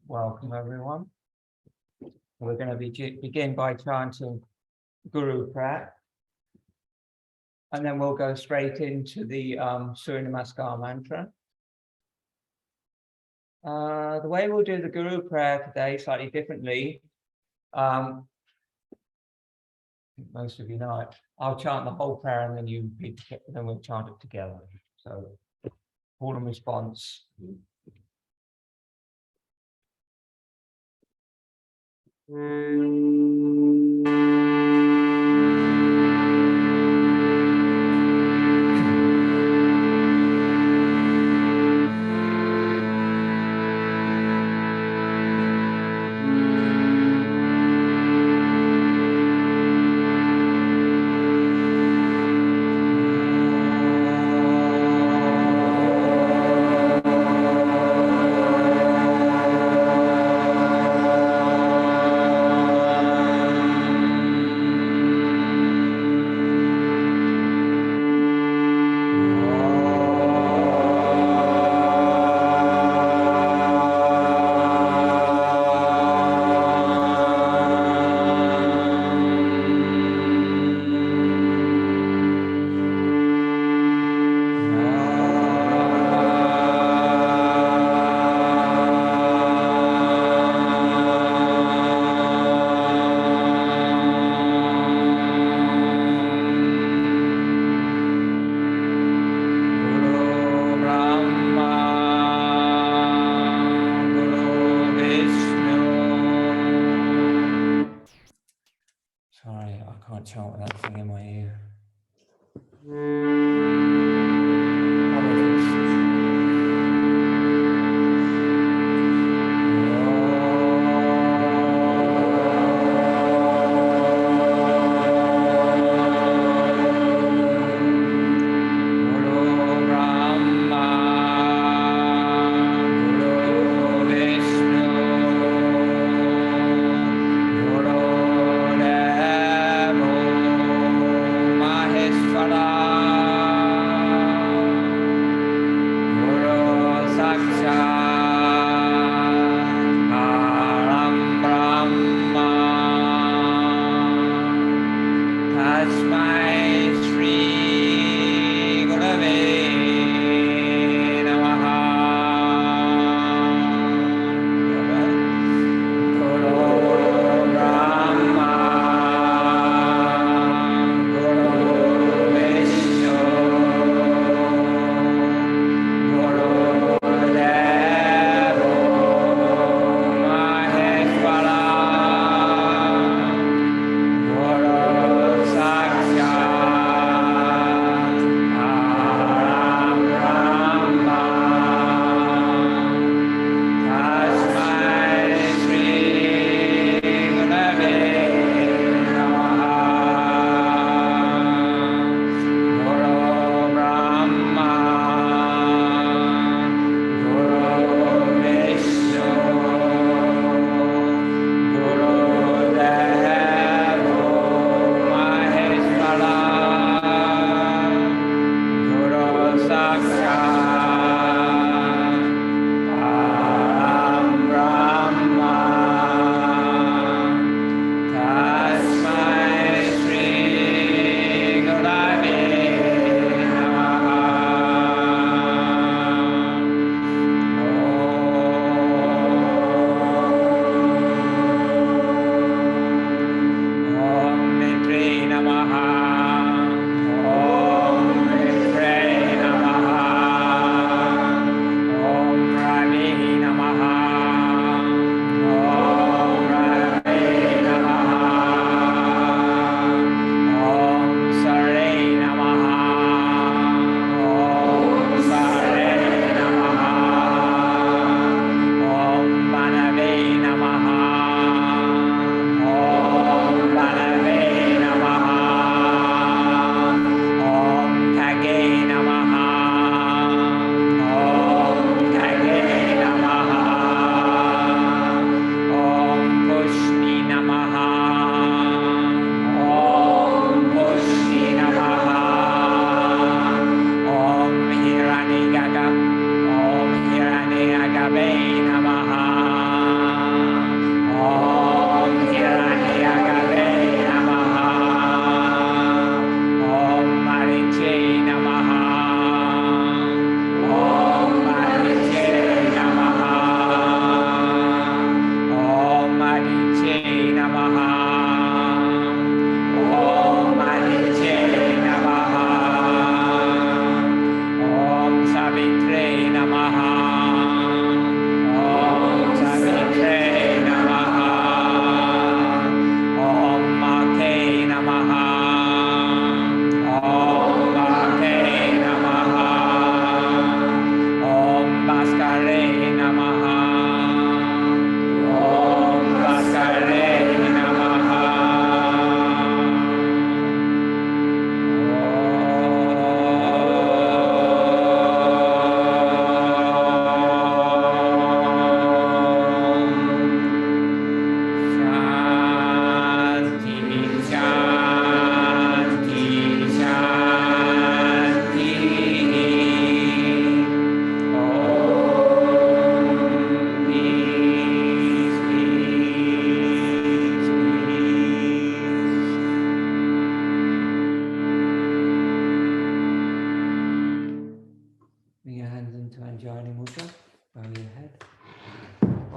Welcome, everyone. We're going to begin by chanting Guru Prat, and then we'll go straight into the Surya Namaskar mantra. The way we'll do the Guru prayer today slightly differently. Most of you know it. I'll chant the whole prayer and then you repeat it, then we'll chant it together. So, call and response. Chant with that thing in my ear. Guru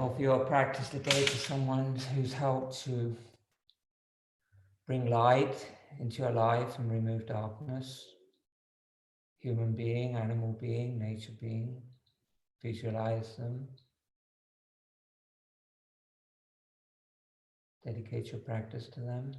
offer your practice today to someone who's helped to bring light into your life and remove darkness. Human being, animal being, nature being. Visualize them. Dedicate your practice to them.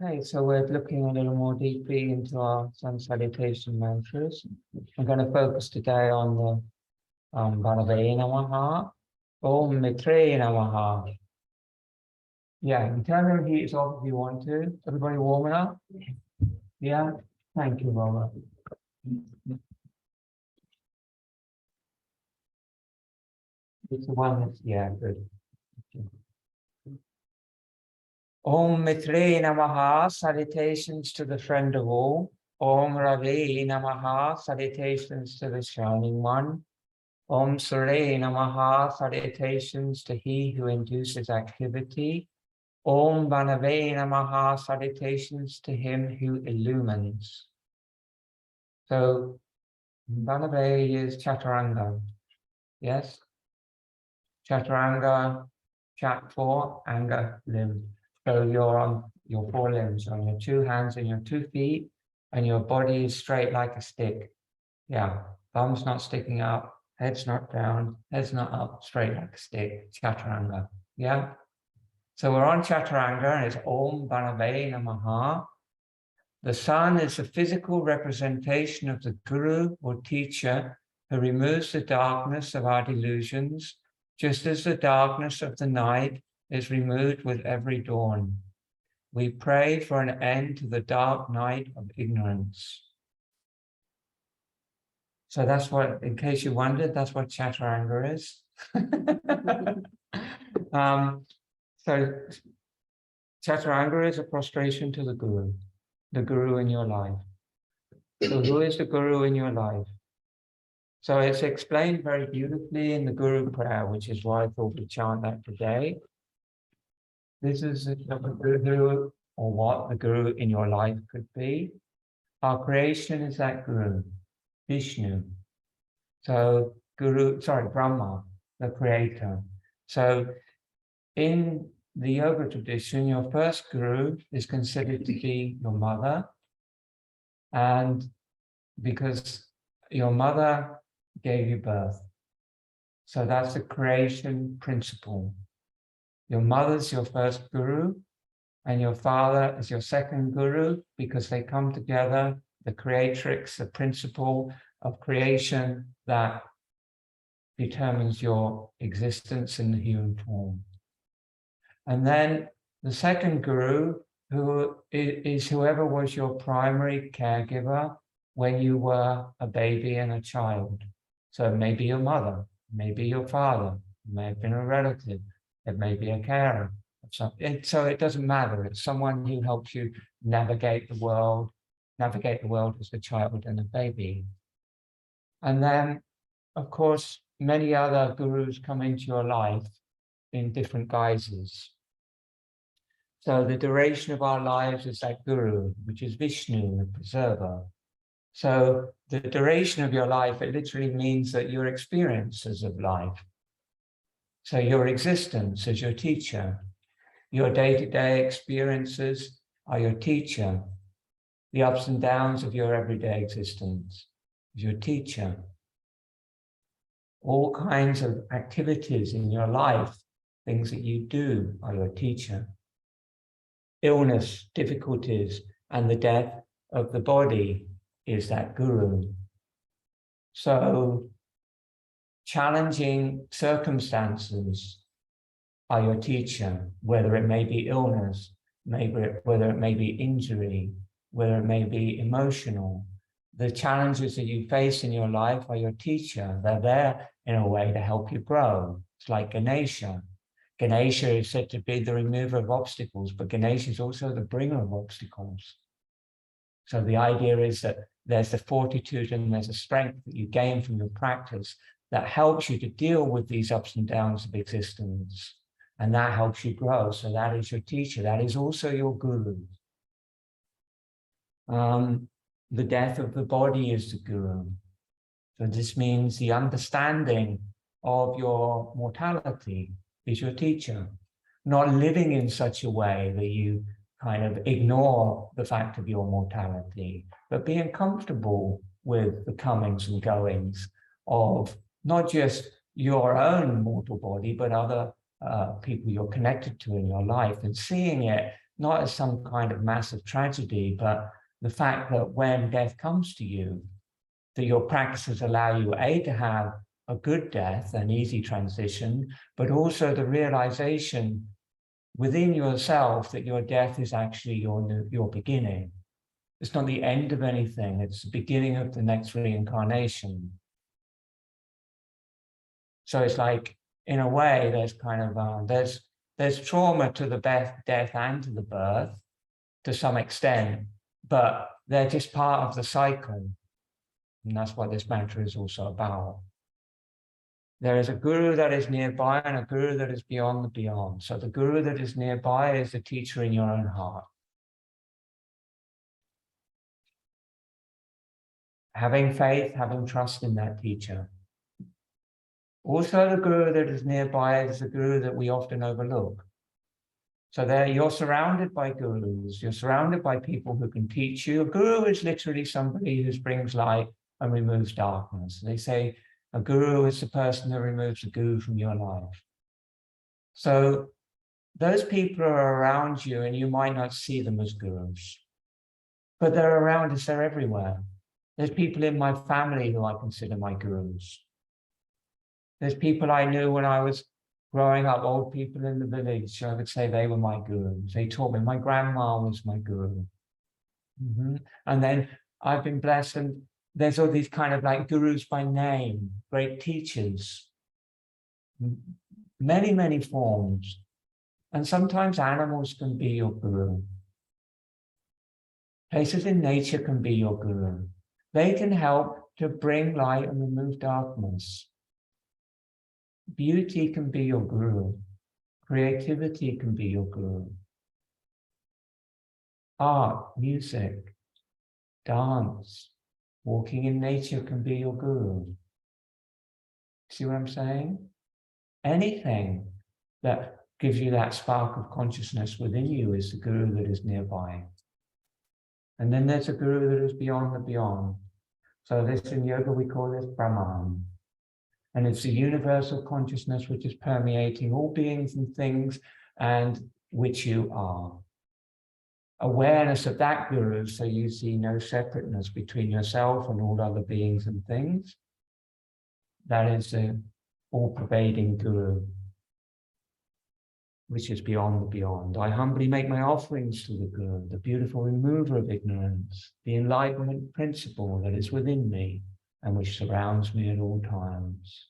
Okay, so we're looking a little more deeply into our sun salutation mantras. I'm going to focus today on the Bhanave Namaha, Om Mitre Namaha. Yeah, you can turn them heats off if you want to. Everybody warm up? Yeah, thank you, Roma. It's the one that's, yeah, good. Om Mitre Namaha, salutations to the friend of all. Om Ravi Namaha, salutations to the shining one. Om Surya Namaha, salutations to he who induces activity. Om Bhanave Namaha, salutations to him who illumines. So, Bhanave is Chaturanga, yes? Chaturanga, chat four, anga, limb. So you're on your four limbs, on your two hands and your 2 feet, and your body is straight like a stick. Yeah, thumbs not sticking up, head's not down, head's not up, straight like a stick, Chaturanga. Yeah? So we're on Chaturanga, and it's Om Bhanave Namaha. The sun is a physical representation of the guru or teacher who removes the darkness of our delusions, just as the darkness of the night is removed with every dawn. We pray for an end to the dark night of ignorance. So that's what, in case you wondered, that's what Chaturanga is. So Chaturanga is a prostration to the guru in your life. So who is the guru in your life? So it's explained very beautifully in the Guru prayer, which is why I thought we'd chant that today. This is the guru, or what the guru in your life could be. Our creation is that guru, Vishnu. So Brahma, the creator. So in the yoga tradition, your first guru is considered to be your mother. And because your mother gave you birth. So that's the creation principle. Your mother's your first guru, and your father is your second guru, because they come together, the creatrix, the principle of creation that determines your existence in the human form. And then the second guru, who is whoever was your primary caregiver when you were a baby and a child. So maybe your mother, maybe your father, it may have been a relative, it may be a carer. So it doesn't matter. It's someone who helps you navigate the world as a child and a baby. And then, of course, many other gurus come into your life in different guises. So the duration of our lives is that guru, which is Vishnu, the preserver. So the duration of your life, it literally means that your experiences of life. So your existence as your teacher, your day-to-day experiences are your teacher. The ups and downs of your everyday existence is your teacher. All kinds of activities in your life, things that you do, are your teacher. Illness, difficulties, and the death of the body is that guru. So challenging circumstances are your teacher, whether it may be illness, whether it may be injury, whether it may be emotional. The challenges that you face in your life are your teacher. They're there in a way to help you grow. It's like Ganesha. Ganesha is said to be the remover of obstacles, but Ganesha is also the bringer of obstacles. So the idea is that there's the fortitude and there's a strength that you gain from your practice that helps you to deal with these ups and downs of existence. And that helps you grow. So that is your teacher. That is also your guru. The death of the body is the guru. So this means the understanding of your mortality is your teacher. Not living in such a way that you kind of ignore the fact of your mortality, but being comfortable with the comings and goings of not just your own mortal body, but other people you're connected to in your life, and seeing it not as some kind of massive tragedy, but the fact that when death comes to you, that your practices allow you, A, to have a good death, an easy transition, but also the realization within yourself that your death is actually your beginning. It's not the end of anything, it's the beginning of the next reincarnation. So it's like, in a way, there's kind of, there's trauma to the death and to the birth to some extent, but they're just part of the cycle. And that's what this mantra is also about. There is a guru that is nearby and a guru that is beyond the beyond. So the guru that is nearby is the teacher in your own heart. Having faith, having trust in that teacher. Also, the guru that is nearby is the guru that we often overlook. So there, you're surrounded by gurus. You're surrounded by people who can teach you. A guru is literally somebody who brings light and removes darkness. They say a guru is the person that removes the goo from your life. So those people are around you and you might not see them as gurus, but they're around us, they're everywhere. There's people in my family who I consider my gurus. There's people I knew when I was growing up, old people in the village. I would say they were my gurus. They taught me. My grandma was my guru. And then I've been blessed, and there's all these kind of like gurus by name, great teachers, many, many forms. And sometimes animals can be your guru. Places in nature can be your guru. They can help to bring light and remove darkness. Beauty can be your guru. Creativity can be your guru. Art, music, dance, walking in nature can be your guru. See what I'm saying? Anything that gives you that spark of consciousness within you is the guru that is nearby. And then there's a guru that is beyond the beyond. So this in yoga, we call this Brahman. And it's the universal consciousness which is permeating all beings and things, and which you are. Awareness of that guru, so you see no separateness between yourself and all other beings and things. That is the all-pervading guru, which is beyond the beyond. I humbly make my offerings to the guru, the beautiful remover of ignorance, the enlightenment principle that is within me and which surrounds me at all times.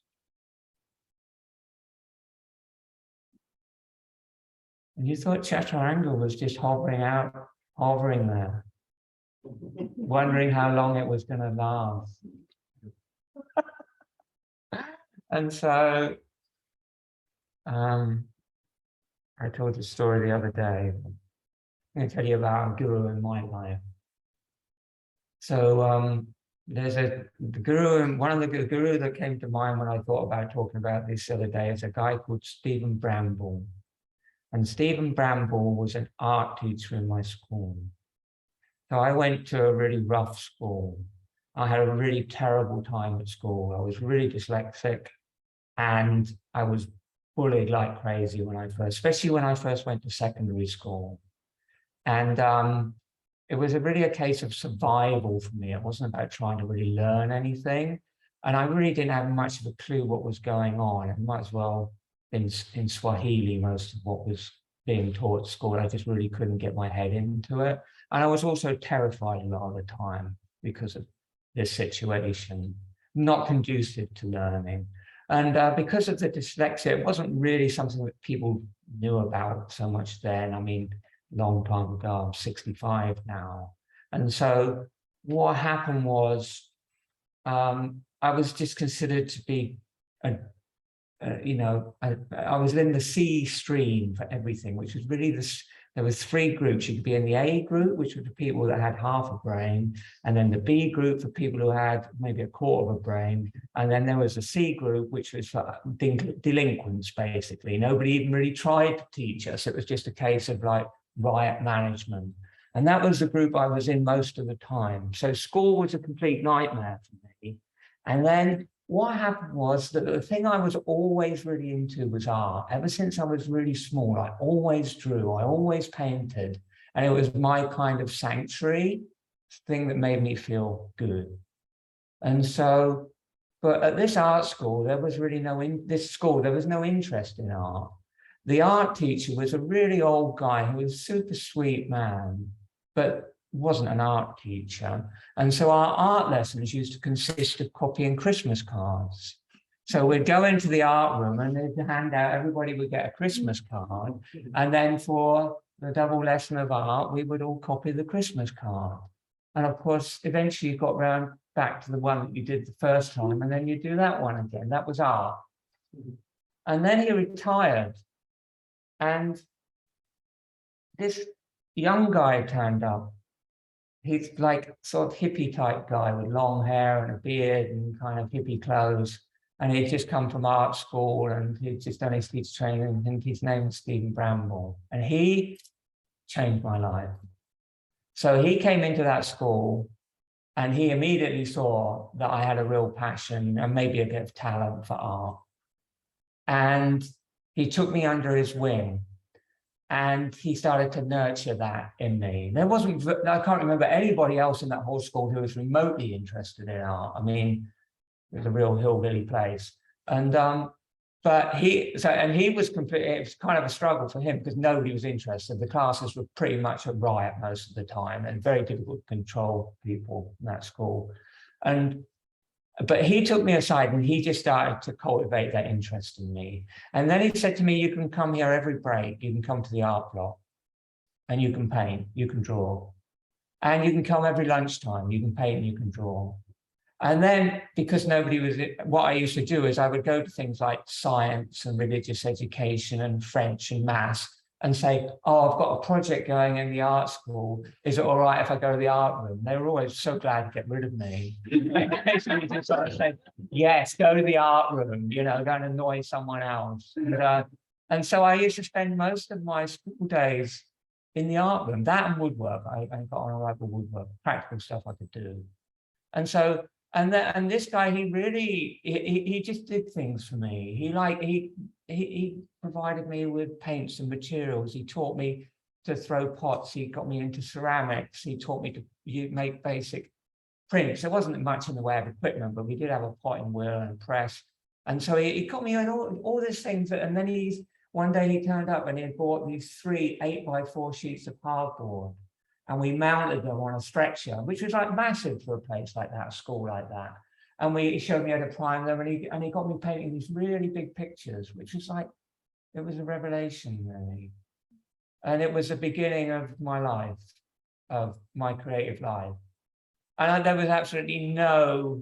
And you thought Chaturanga was just hovering there, wondering how long it was going to last. And so, I told a story the other day. I'm going to tell you about a guru in my life. So there's the guru, and one of the guru that came to mind when I thought about talking about this the other day is a guy called Stephen Bramble. And Stephen Bramble was an art teacher in my school. So I went to a really rough school. I had a really terrible time at school. I was really dyslexic, and I was bullied like crazy especially when I first went to secondary school. And it was really a case of survival for me. It wasn't about trying to really learn anything. And I really didn't have much of a clue what was going on. It might as well in Swahili, most of what was being taught at school. I just really couldn't get my head into it. And I was also terrified a lot of the time because of this situation, not conducive to learning. And because of the dyslexia, it wasn't really something that people knew about so much then. I mean, long time ago, I'm 65 now. And so what happened was I was just considered to be I was in the C stream for everything, which was really there was 3 groups. You could be in the A group, which were the people that had half a brain, and then the B group for people who had maybe a quarter of a brain, and then there was a C group, which was for delinquents, basically. Nobody even really tried to teach us. It was just a case of like riot management. And that was the group I was in most of the time. So school was a complete nightmare for me. And then what happened was that the thing I was always really into was art. Ever since I was really small, I always drew, I always painted. And it was my kind of sanctuary thing that made me feel good. And so, but at this art school, there was really no, there was no interest in art. The art teacher was a really old guy who was a super sweet man, but wasn't an art teacher. And so our art lessons used to consist of copying Christmas cards. So we'd go into the art room and they'd hand out, everybody would get a Christmas card. And then for the double lesson of art, we would all copy the Christmas card. And of course, eventually you got round back to the one that you did the first time, and then you do that one again. That was art. And then he retired. And this young guy turned up. He's like sort of hippie type guy with long hair and a beard and kind of hippie clothes. And he'd just come from art school and he'd just done his teacher training. And his name was Stephen Bramble. And he changed my life. So he came into that school and he immediately saw that I had a real passion and maybe a bit of talent for art. And he took me under his wing. And he started to nurture that in me. There wasn't, I can't remember anybody else in that whole school who was remotely interested in art. I mean, it was a real hillbilly place. And, but he was completely, it was kind of a struggle for him because nobody was interested. The classes were pretty much a riot most of the time and very difficult to control people in that school. But he took me aside and he just started to cultivate that interest in me. And then he said to me, you can come here every break. You can come to the art block and you can paint, you can draw. And you can come every lunchtime, you can paint and you can draw. And then because nobody was, what I used to do is I would go to things like science and religious education and French and maths and say, oh, I've got a project going in the art school. Is it all right if I go to the art room? They were always so glad to get rid of me. Basically just sort of say, yes, go to the art room, you know, go and annoy someone else. And so I used to spend most of my school days in the art room, that and woodwork. I got on a right with woodwork, practical stuff I could do. And so, and this guy, he really, he just did things for me. He provided me with paints and materials. He taught me to throw pots. He got me into ceramics. He taught me to make basic prints. There wasn't much in the way of equipment, but we did have a potting wheel and a press. And so he got me in all these things. And then one day he turned up and he had bought these 3 8x4 sheets of cardboard. And we mounted them on a stretcher, which was like massive for a place like that, a school like that. And he showed me how to prime them, and he got me painting these really big pictures, which was like, it was a revelation, really. And it was the beginning of my life, of my creative life. And there was absolutely no,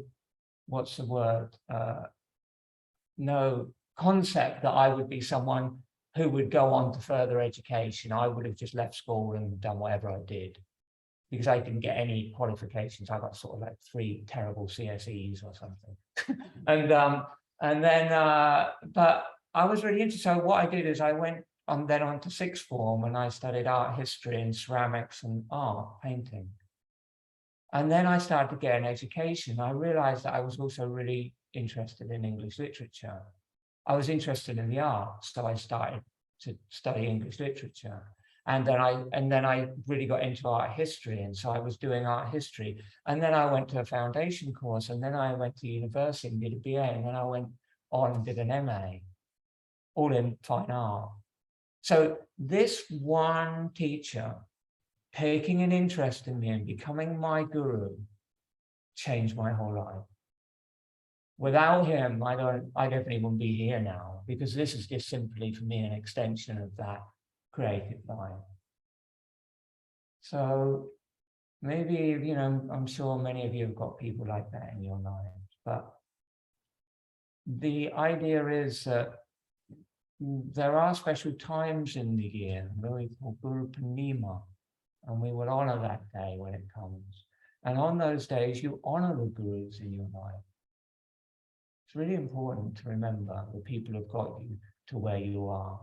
what's the word, no concept that I would be someone who would go on to further education. I would have just left school and done whatever I did because I didn't get any qualifications. I got sort of like 3 terrible CSEs or something. And then, but I was really interested. So what I did is I went then on to 6th form and I studied art history and ceramics and art, painting. And then I started to get an education. I realized that I was also really interested in English literature. I was interested in the arts, so I started to study English literature. And then I really got into art history. And so I was doing art history. And then I went to a foundation course, and then I went to university and did a BA, and then I went on and did an MA, all in fine art. So this one teacher taking an interest in me and becoming my guru changed my whole life. Without him, I definitely wouldn't be here now, because this is just simply for me an extension of that creative life. So maybe, you know, I'm sure many of you have got people like that in your lives, but the idea is that there are special times in the year, we call Guru Purnima, and we will honor that day when it comes. And on those days, you honor the gurus in your life. It's really important to remember the people who've got you to where you are.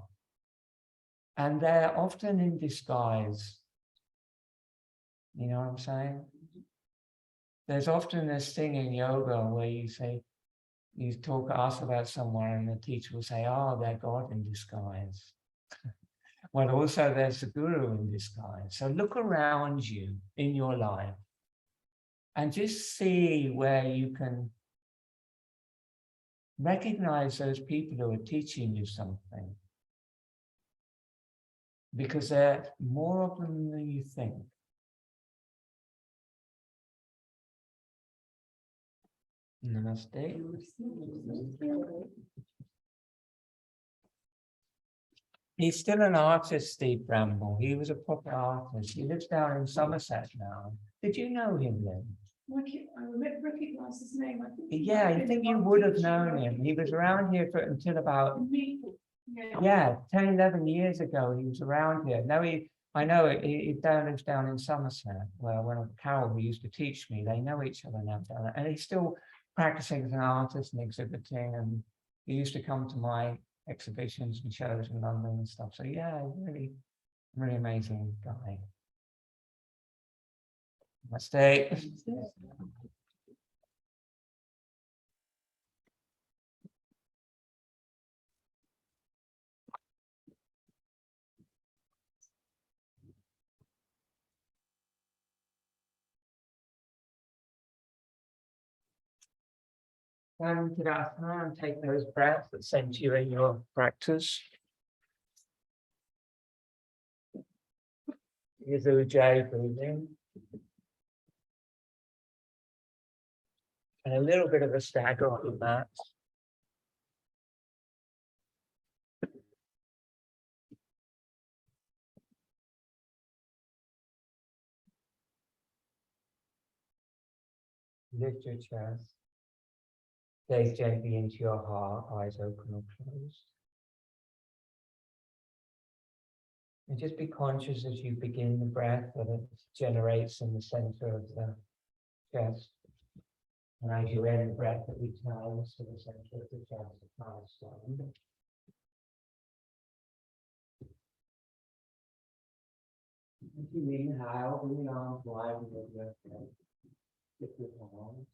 And they're often in disguise. You know what I'm saying? There's often this thing in yoga where you say, ask about someone and the teacher will say, oh, they're God in disguise. Well, also there's the guru in disguise. So look around you in your life and just see where you can recognize those people who are teaching you something. Because there are more of them than you think. Namaste. He's still an artist, Steve Bramble. He was a proper artist. He lives down in Somerset now. Did you know him, Lynn? I recognize his name. Yeah, I think you would have known him. He was around here until about 10, 11 years ago. He was around here. Now I know he lives down in Somerset, where when Carol, who used to teach me, they know each other now down there. And he's still practicing as an artist and exhibiting. And he used to come to my exhibitions and shows in London and stuff. So yeah, really, really amazing guy. Namaste. And to Asana and take those breaths that send you in your practice. Here's Ujjayi breathing. And a little bit of a stagger on the mat. Lift your chest. Gaze gently into your heart, eyes open or closed. And just be conscious as you begin the breath that it generates in the center of the chest. And as you end the breath, it returns to the center of the chest, the highest stone. As you inhale, bring the arms wide and over your head. Lift your arms.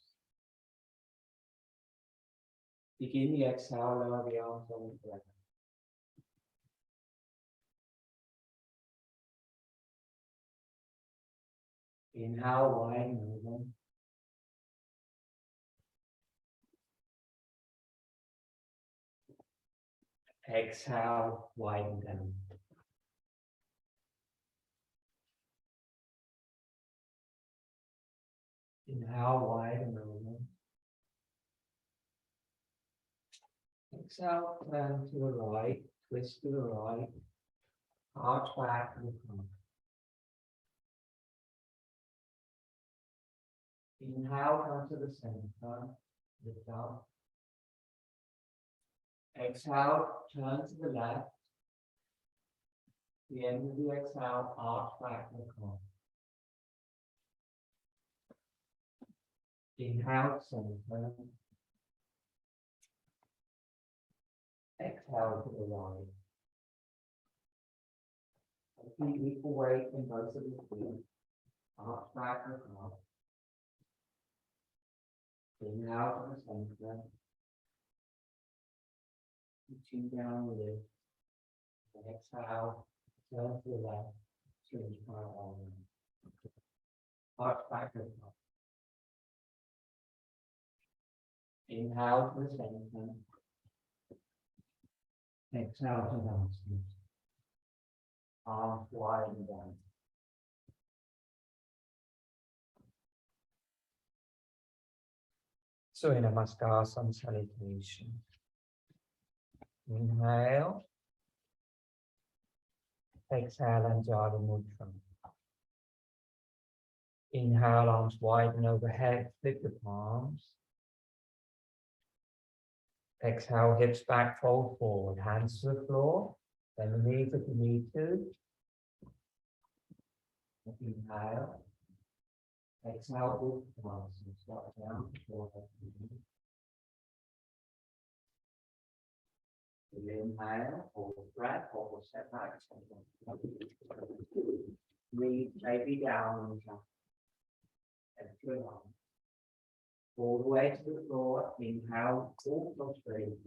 Begin the exhale, lower the arms on the breath. Inhale, widen over. Exhale, widen down. Inhale, widen over. Exhale, turn to the right, twist to the right, arch back and front. Inhale, come to the center, lift up. Exhale, turn to the left. The end of the exhale, arch back and front. Inhale, center. Exhale to the right. Keep equal weight in both of the feet. Arch back and front. Inhale to the center. Reaching down the lift. Exhale, turn to the left, change part arm. Arch back and front. Inhale to the center. Exhale to downstairs. Arms wide and down. Surya Namaskar, some salutation. Inhale. Exhale, Anjali Mudra. Inhale, arms widen overhead, flip the palms. Exhale, hips back, fold forward, hands to the floor, bend the knees if you need to. Inhale. Exhale, lift the arms and start down. Inhale, hold the breath, hold the step back. Knees maybe down. And turn on. All the way to the floor. Inhale, all straight.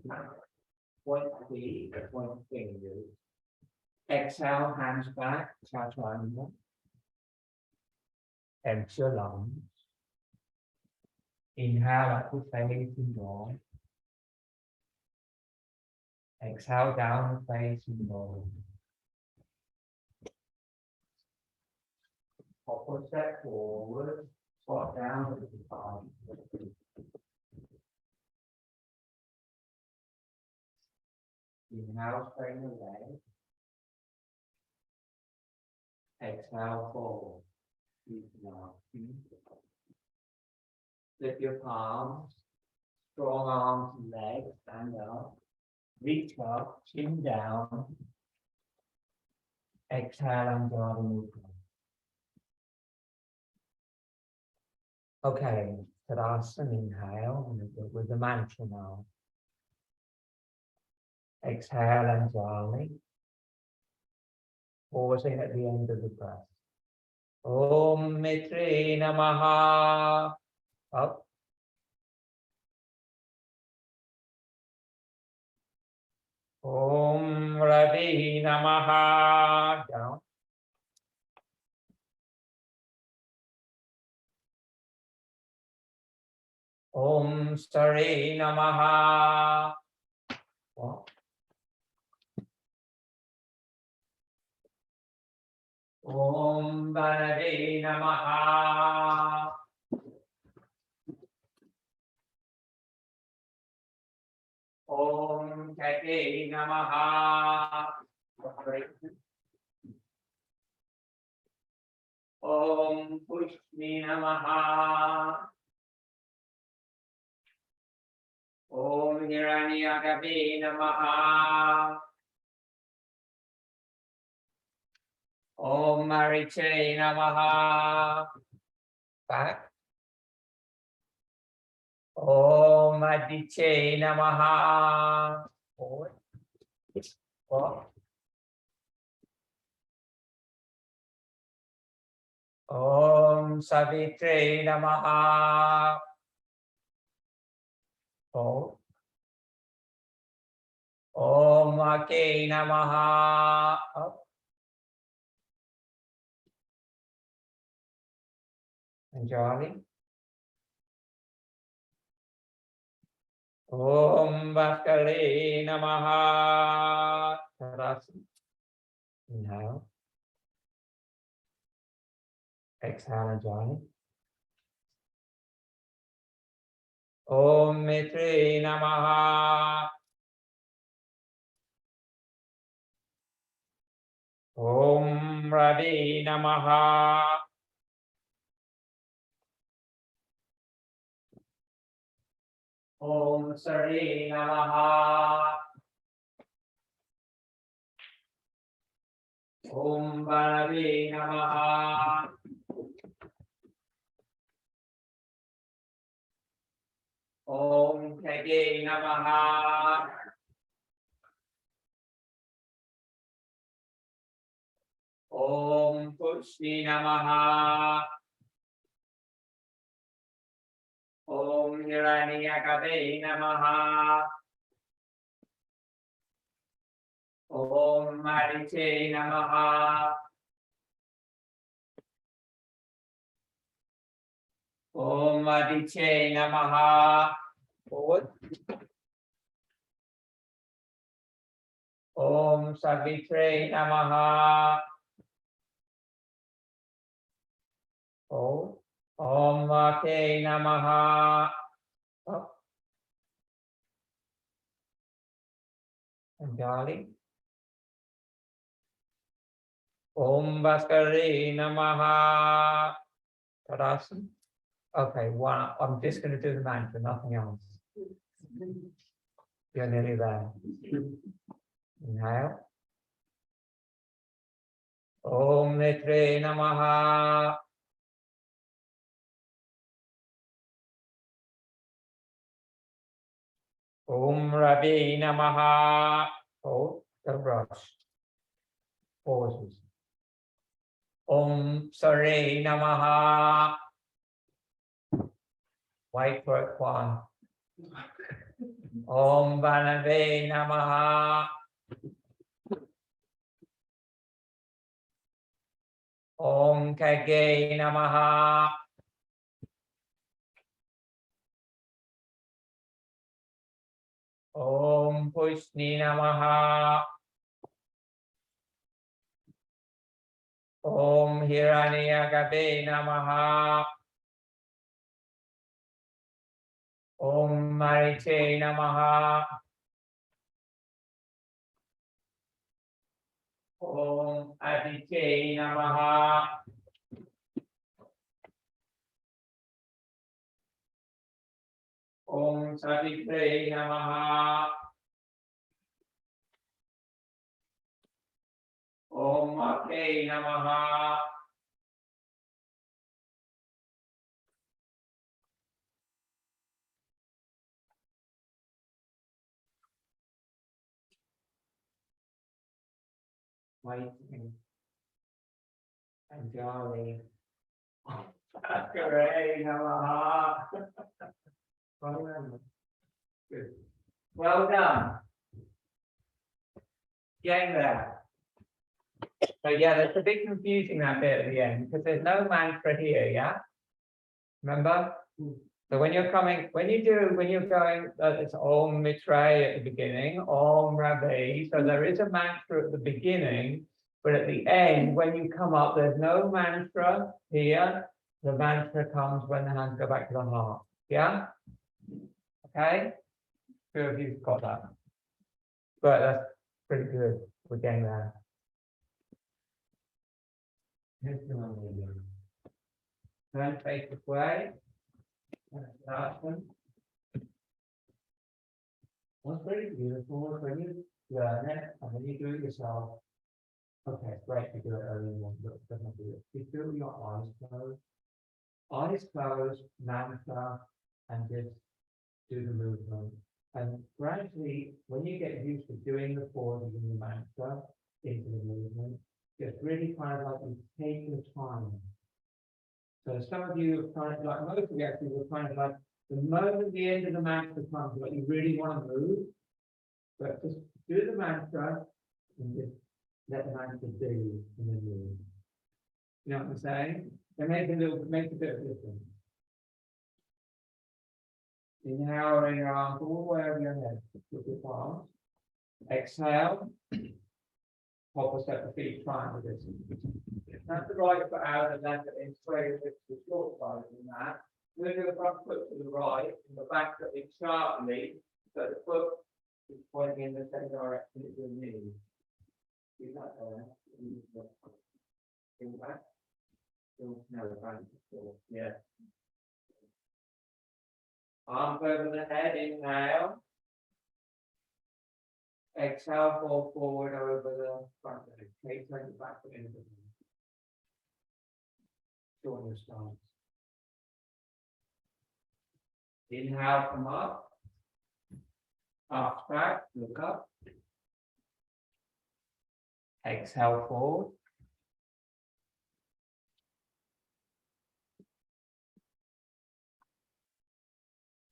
Point the feet, point the fingers. Exhale, hands back, chaturanga. Empty your lungs. Inhale up the face and yawn. Exhale down the face and yawn. Hop a step forward, squat down to the bottom. Inhale, straighten the leg. Exhale, forward. Lift your palms, strong arms and legs, stand up. Reach up, chin down. Exhale and draw the movement. Okay, Tadasana, inhale, with the mantra now. Exhale and jolly. Pausing at the end of the breath. Ommmmx Namaha. Up. Radi Namaha. Down. Sari Namaha. What? Bharati Namaha. Kati Namaha. Pushmi Namaha. Hiranyagavi Namaha. Mariche Namaha. Back. Adiche Namaha. Forward. Forward. Savitri Namaha. Forward. Ake Namaha. Up. And Jolly. Bhaskali Namaha. Tadasana. Inhale. Exhale and Jolly. Ommmmx Namaha. Radi Namaha. Sari Namaha. Bharati Namaha. Kati Namaha. Pushmi Namaha. Hiranyagavi Namaha. Mariche Namaha. Adiche Namaha. Forward. Savitri Namaha. Ake Namaha. Up. And Jolly. Bhaskari Namaha. Tadasana. Okay, one. I'm just going to do the mantra, nothing else. You're nearly there. Inhale. Om Nitre Namaha. Om Ravi Namaha. Oh, don't rush. Pauses. Om Sare Namaha. Wait for it, Kwan. Om Vanave Namaha. Om Kage Namaha. Om Pushni Namaha. Om Hiranyagabe Namaha. Om Mariche Namaha. Om Aditye Namaha. Om Savitre Namaha. Om Ake Namaha. Waiting. And Jolly. Hooray, Namaha. Good. Well done. Getting there. So yeah, that's a bit confusing that bit at the end because there's no mantra here, yeah? Remember? So when you're going, it's Om Mitra at the beginning, Om Ravi. So there is a mantra at the beginning, but at the end, when you come up, there's no mantra here. The mantra comes when the hands go back to the heart. Yeah? Okay? Two of you've got that. But that's pretty good. We're getting there. Turn face this way. What's very beautiful is when you learn it and then you do it yourself. Okay, it's great to do it early on, but it doesn't do it. You do it with your eyes closed. Eyes closed, mantra, and just do the movement. And gradually, when you get used to doing the pauses in the mantra into the movement, it's really kind of like you take your time. So some of you are kind of like, most of you actually were kind of like, the moment the end of the mantra comes, like you really want to move, but just do the mantra and just let the mantra do and then move. You know what I'm saying? It makes a bit of difference. Inhale, bring your arms all the way over your head with your palms. Exhale. Hop a step of feet, triangle this. That's the right foot out and left foot in, straight to the short side than that. Move the front foot to the right and the back foot in sharply, so the foot is pointing in the same direction as your knee. See that there? Bring back. No, back. Yeah. Arms over the head, inhale. Exhale, fall forward over the front leg. Take the back foot into the knee. Shorten your stance. Inhale, come up. Arch back, look up. Exhale, forward.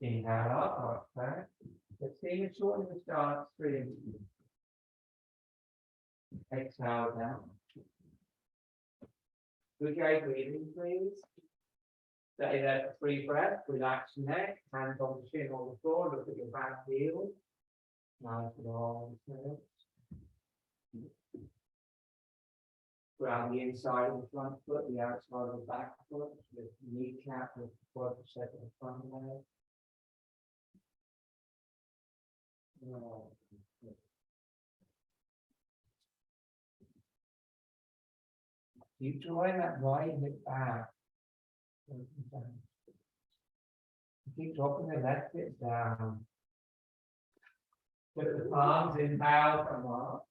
Inhale up, arch back. Let's see you shorten the stance 3 inches. Exhale down. Good breathing, please. Stay there for 3 breaths. Relax your neck, hands on the chin or the floor. Look at your back heel. Nice long curves. Ground the inside of the front foot, the outside of the back foot, the kneecap, the quadricep of the front leg. Keep drawing that right hip back. Keep dropping the left hip down. Put the palms inhale, come up.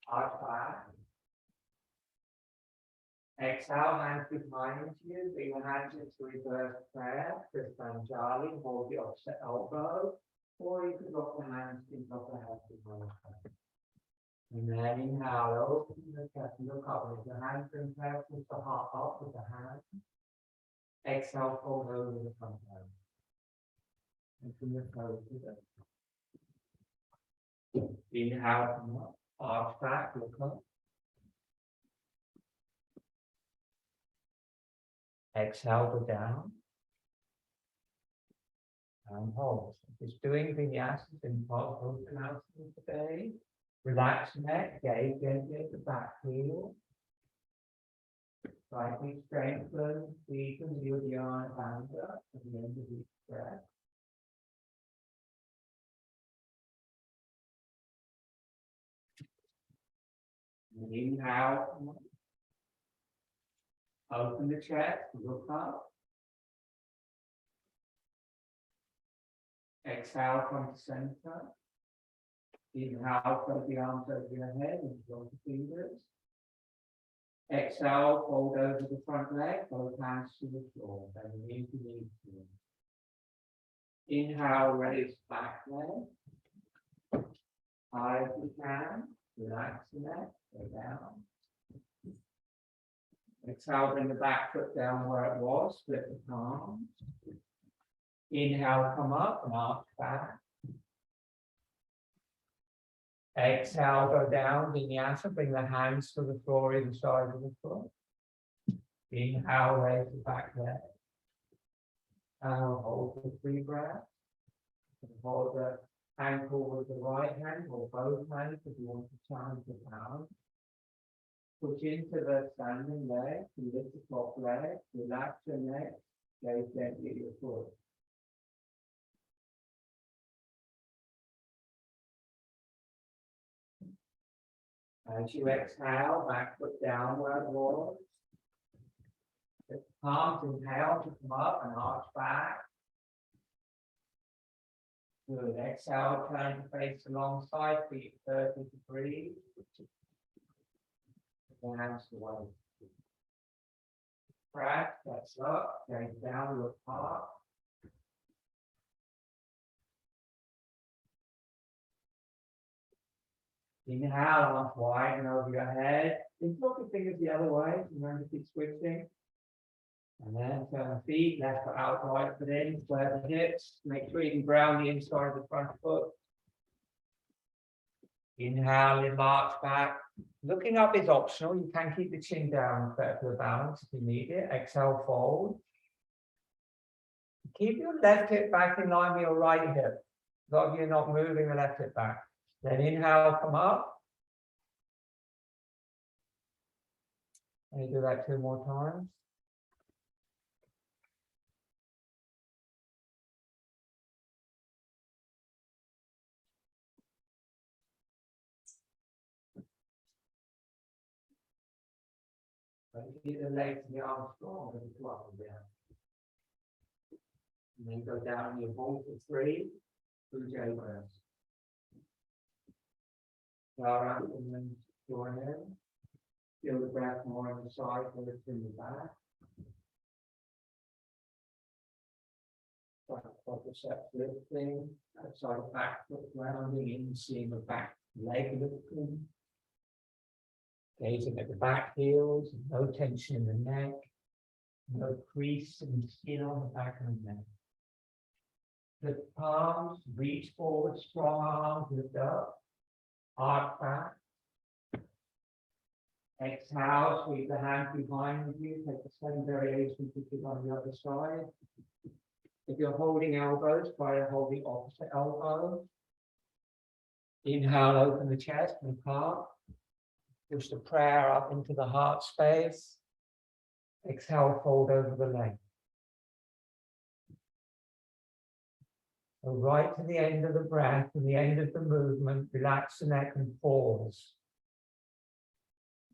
Arch back. Exhale, hands behind you. Bring your hands into reverse prayer. Krishnanjali, hold the opposite elbow. Or you can drop the hands, drop the head behind you. And then inhale, open the chest, look up with the hands in prayer, push the heart up with the hands. Exhale, fold over the front leg. And from the toes to the inhale, come up, arch back, look up. Exhale, go down. And hold. Just doing vinyasas in open announcement today. Relax neck, gaze gently at the back heel. Slightly strengthen, deepen the Uddiyana Bandha at the end of each breath. And inhale, open the chest, look up. Exhale from the center. Inhale, put the arms over your head and drop the fingers. Exhale, fold over the front leg, both hands to the floor, then knee to knee. Inhale, raise back leg. High as you can, relax the neck, go down. Exhale, bring the back foot down where it was, split the palms. Inhale, come up and arch back. Exhale, go down, Vinyasa, bring the hands to the floor either side of the foot. Inhale, raise the back leg. Hold for 3 breaths. Hold the ankle with the right hand or both hands if you want to challenge the power. Push into the standing leg, lift the top leg, relax your neck, gaze gently at your foot. As you exhale, back foot down where it was. The palms inhale to come up and arch back. Good. Exhale, turn the face alongside, feet 30 degrees. Hands away. Breath, that's up, going down, look up. Inhale, arms wide and over your head. Then flip your fingers the other way. Remember to keep switching. And then turn the feet, left foot out, right foot in, square the hips. Make sure you can ground the inside of the front foot. Inhale, enlarge back. Looking up is optional. You can keep the chin down for the balance if you need it. Exhale, fold. Keep your left hip back in line with your right hip. A lot of you are not moving the left hip back. Then inhale, come up. And you do that 2 more times. Keep the legs and the arms strong as you go up and down. And then go down your hold for 3 through J breaths. Around and then join in. Feel the breath more on the side than it's in the back. Quadriceps lifting, outside the back foot grounding in, seeing the back leg lifting. Gazing at the back heels, no tension in the neck, no crease in the skin on the back of the neck. The palms, reach forward, strong arms, lift up, arch back. Exhale, sweep the hands behind you, take the same variation to do on the other side. If you're holding elbows, try to hold the opposite elbow. Inhale, open the chest and heart. Push the prayer up into the heart space. Exhale, fold over the leg. Go right to the end of the breath and the end of the movement. Relax the neck and pause.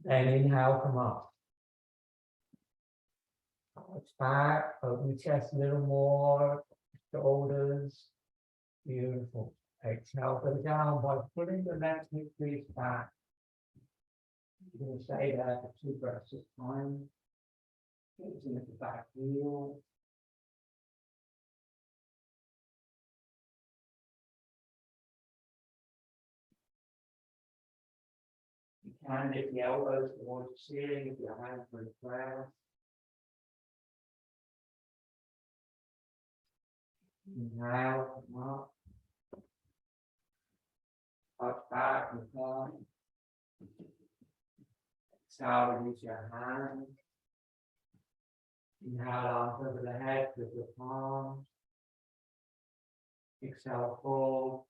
Then inhale, come up. Arch back, open the chest a little more, shoulders. Beautiful. Exhale, go down by pulling the left hip crease back. You're going to stay there for 2 breaths at a time. Looking at the back heel. You can lift the elbows towards the ceiling with your hands for the breath. Inhale, come up. Touch back and down. Exhale, release your hands. Inhale, arms over the head with your palms. Exhale, fold.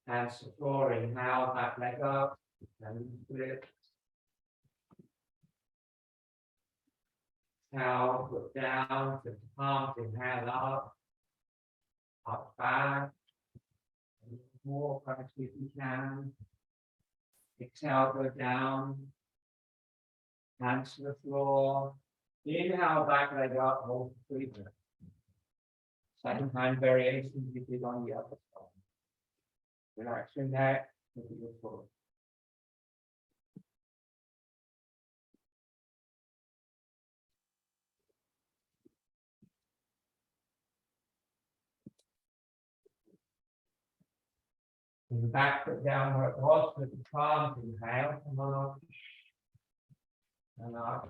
Hands to the floor, inhale, back leg up, and split. Exhale, look down to the palms, inhale up, back. More practice if you can. Exhale, go down. Hands to the floor. Inhale, back leg up, hold for 3 breaths. Second hand variation you did on the other side. Relax your neck, move your forward. Bring the back foot down where it was with the palms, inhale, come on. And out.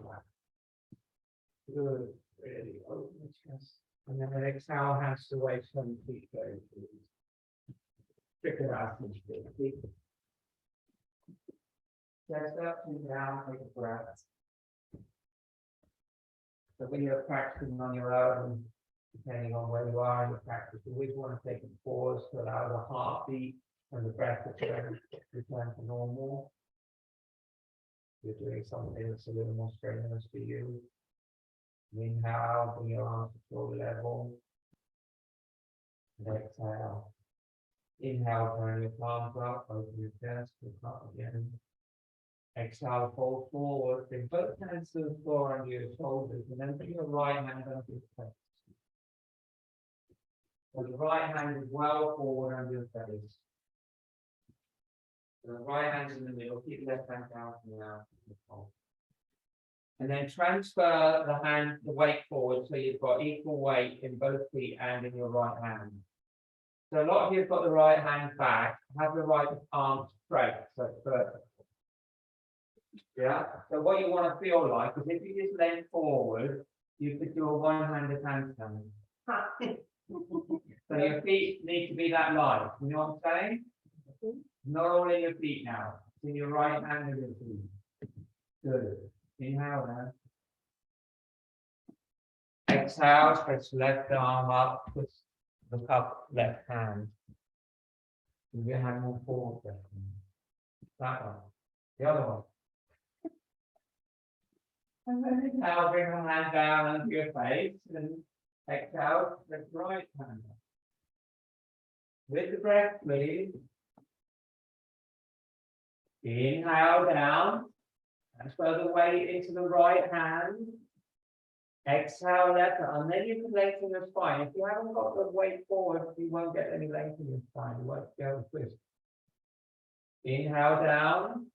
Good, really open the chest. And then exhale, hands to waist, 7 feet go. Trick it out, feet. Chest up and down, take a breath. So when you're practicing on your own, depending on where you are in the practice, you always want to take a pause to allow the heartbeat and the breath to return to normal. You're doing something that's a little more strenuous for you. Inhale, bring your arms to shoulder level. And exhale. Inhale, turn your palms up, open your chest, look up again. Exhale, fold forward, bring both hands to the floor under your shoulders, and then bring your right hand under your face. So the right hand is well forward under your face. So the right hand's in the middle, keep the left hand down from now. And then transfer the weight forward so you've got equal weight in both feet and in your right hand. So a lot of you have got the right hand back, have the right arm straight, so it's vertical. Yeah, so what you want to feel like is if you just lean forward, you could do a one-handed handstand. So your feet need to be that light, you know what I'm saying? Not all in your feet now, it's in your right hand and your feet. Good. Inhale now. Exhale, stretch left arm up, look up left hand. Move your hand more forward. That one. The other one. And then exhale, bring the hand down onto your face and exhale, stretch right hand up. With the breath, please. Inhale down. Transfer the weight into the right hand. Exhale left, and then you can lengthen your spine. If you haven't got the weight forward, you won't get any length in your spine. You won't be able to twist. Inhale down.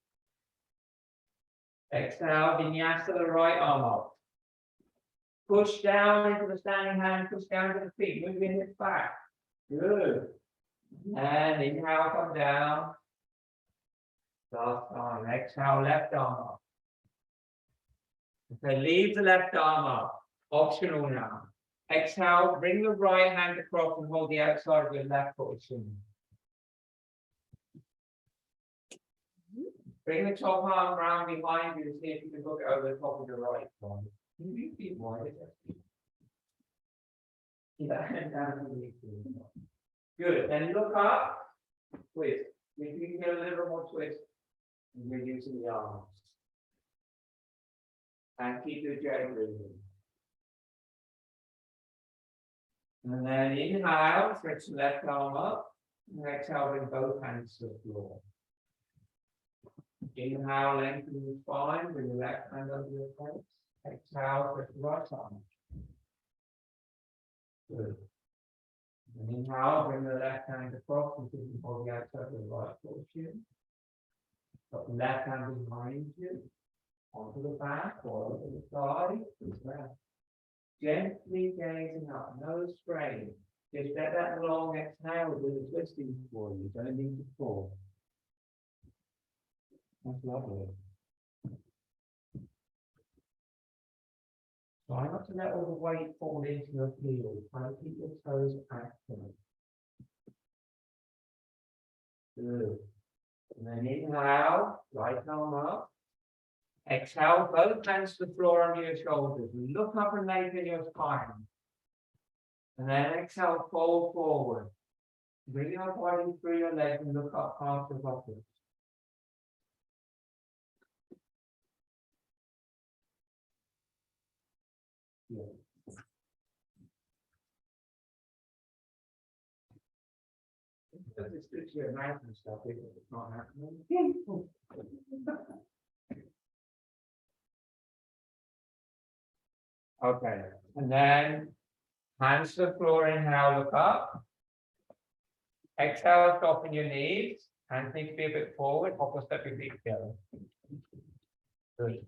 Exhale, vinyasa the right arm up. Push down into the standing hand, push down to the feet, move your hips back. Good. And inhale, come down. Last time. Exhale, left arm up. Okay, leave the left arm up. Optional now. Exhale, bring the right hand across and hold the outside of your left foot. Bring the top arm round behind you to see if you can hook it over the top of the right one. Can you be wide? Keep that hand down underneath you. Good. Then look up, twist. If you can get a little more twist, you're using the arms. And keep your jelly breathing. And then inhale, stretch the left arm up. And exhale, bring both hands to the floor. Inhale, lengthen the spine, bring the left hand under your face. Exhale, stretch the right arm. Good. And inhale, bring the left hand across and you can hold the outside of the right fortune. Got the left hand behind you, onto the back or over the side. Gently gazing up, no strain. Just let that long exhale do the twisting for you. Don't need to fall. That's lovely. Try not to let all the weight fall into your heels. Try to keep your toes active. Good. And then inhale, right arm up. Exhale, both hands to the floor under your shoulders. Look up and lengthen your spine. And then exhale, fold forward. Bring your body through your legs and look up past the bottom. Yeah. It's good to imagine stuff if it's not happening. Okay, and then hands to the floor, inhale, look up. Exhale, soften your knees. Hands need to be a bit forward, hop or step your feet together. Good.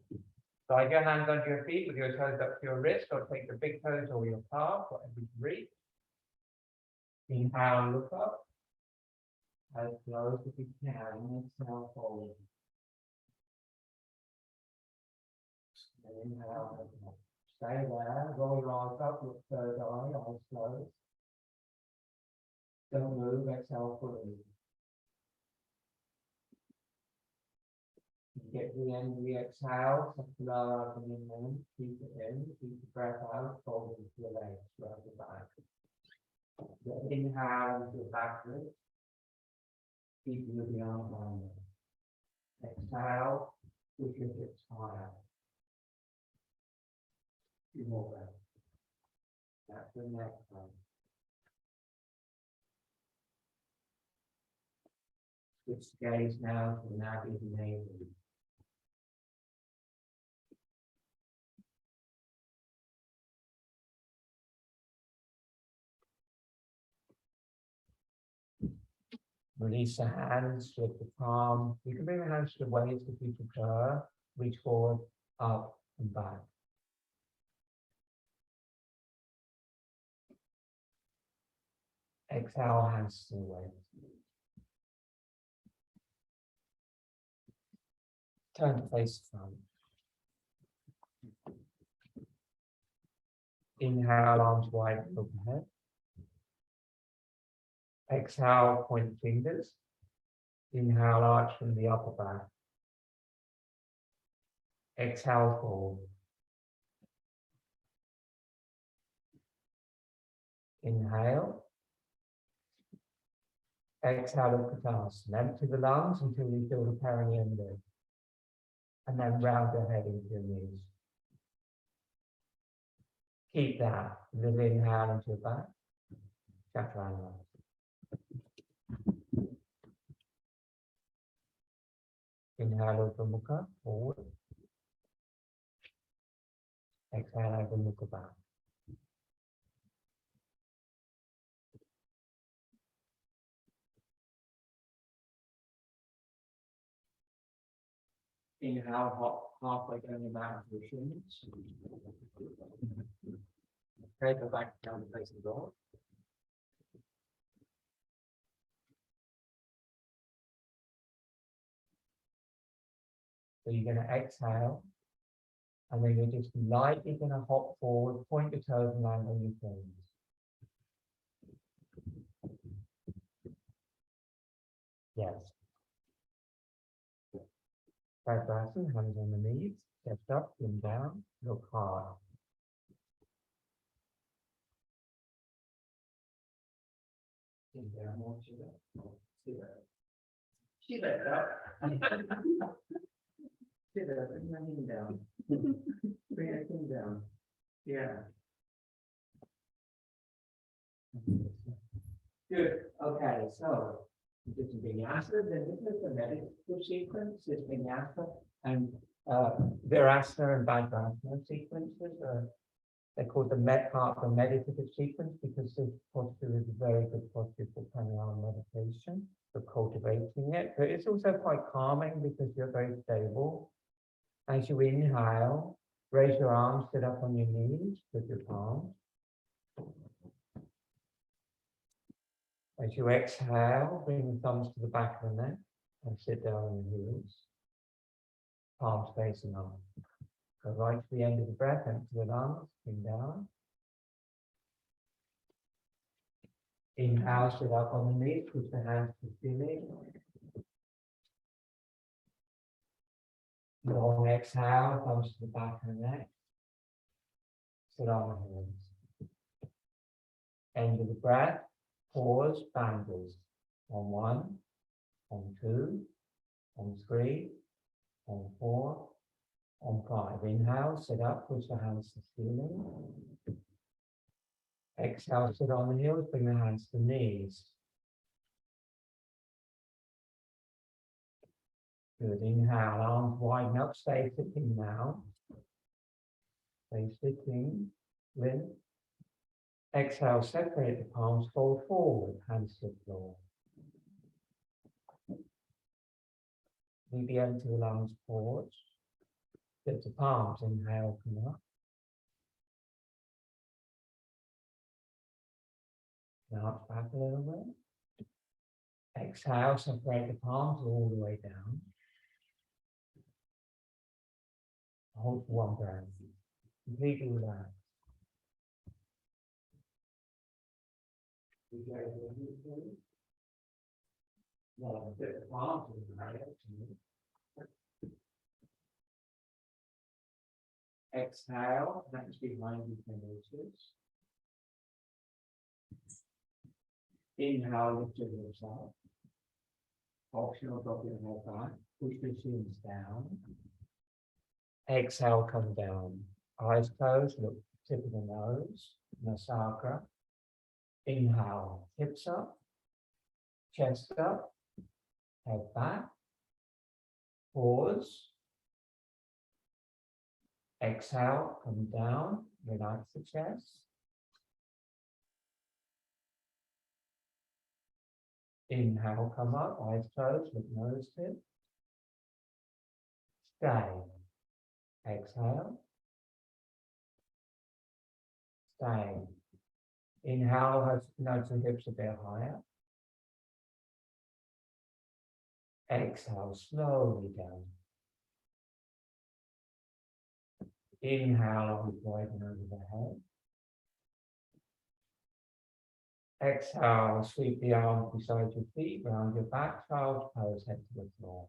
Slide your hands onto your feet with your toes up to your wrist, or take the big toes or your calf, whatever you reach. Inhale, look up. As close as you can. Exhale, forward. Inhale, stay there. Roll your eyes up, look third eye, eyes closed. Don't move, exhale fully. Get to the end of the exhale, circular abdomen in, keep it in, keep the breath out, fold into your legs, round the back. Inhale into the backwards. Keep with the arm down. Exhale, push your hips higher. Two more breaths. That's the next one. Switch gaze now to the Nadi navel. Release the hands, lift the palm. You can bring the hands to the waist if you prefer. Reach forward, up and back. Exhale, hands to the waist. Turn to face front. Inhale, arms wide overhead. Exhale, point fingers. Inhale, arch from the upper back. Exhale, fold. Inhale. Exhale, Utkatasana. Empty the lungs until you feel the perineum lift. And then round the head into your knees. Keep that. Little inhale into your back. Chaturanga. Inhale, Uttam Mukha, forward. Exhale, Uttam Mukha back. Inhale, hop halfway down your mat to your shins. Okay, go back down to facing dog. So you're going to exhale, and then you're just lightly going to hop forward, point your toes and land on your toes. Yes. Backbending, hands on the knees, chest up, chin down, look hard. Chin down, more chin up. Chin up. Sit up, bring your knee down. Bring your chin down. Yeah. Good. Okay, so this is Vinyasa, then this is the medical sequence, this Vinyasa, and Virasana and Backbending sequences are They're called the med part of the meditative sequence because this posture is a very good posture for pranayama meditation, for cultivating it. But it's also quite calming because you're very stable. As you inhale, raise your arms, sit up on your knees with your palms. As you exhale, bring the thumbs to the back of the neck and sit down on your heels. Palms facing up. Go right to the end of the breath, empty the lungs, bring down. Inhale, sit up on the knees, push the hands to the ceiling. Long exhale, thumbs to the back of the neck. Sit on the hands. End of the breath, pause, bangles. On 1, on 2, on 3, on 4, on 5. Inhale, sit up, push the hands to the ceiling. Exhale, sit on the heels, bring the hands to the knees. Good. Inhale, arms widen up, stay sitting now. Stay sitting, lift. Exhale, separate the palms, fold forward, hands to the floor. Leave the empty lungs, pause. Lift the palms, inhale, come up. Now back a little bit. Exhale, separate the palms all the way down. Hold for 1 breath. Completely relax. Exhale, hands behind your fingertips. Inhale, lift your hips up. Optional, drop your head back. Push the shins down. Exhale, come down. Eyes closed, look tip of the nose, Nasakra. Inhale, hips up, chest up, head back. Pause. Exhale, come down, relax the chest. Inhale, come up, eyes closed, look nose tip. Stay. Exhale. Stay. Inhale, notice the hips a bit higher. Exhale, slowly down. Inhale, arms widen over the head. Exhale, sweep the arms beside your feet, round your back, child's pose, head to the floor.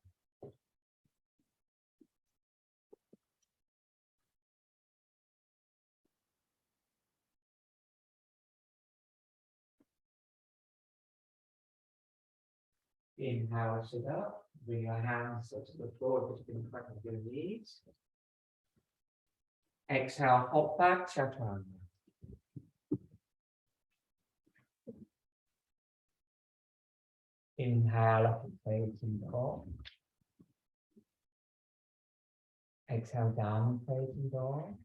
Inhale, sit up, bring your hands up to the floor, just in front of your knees. Exhale, hop back, chaturanga. Inhale, up and facing dog. Exhale, down facing dog.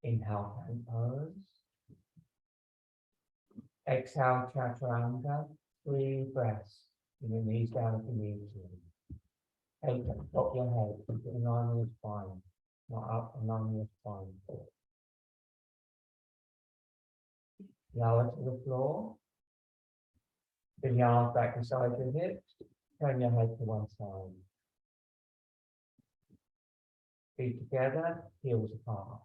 Inhale, plank pose. Exhale, chaturanga. 3 breaths. Bring your knees down if you need to. Drop your head, keep it in line with your spine. Not up and on your spine. Lower to the floor. Bring your arms back beside your hips. Turn your head to one side. Feet together, heels apart.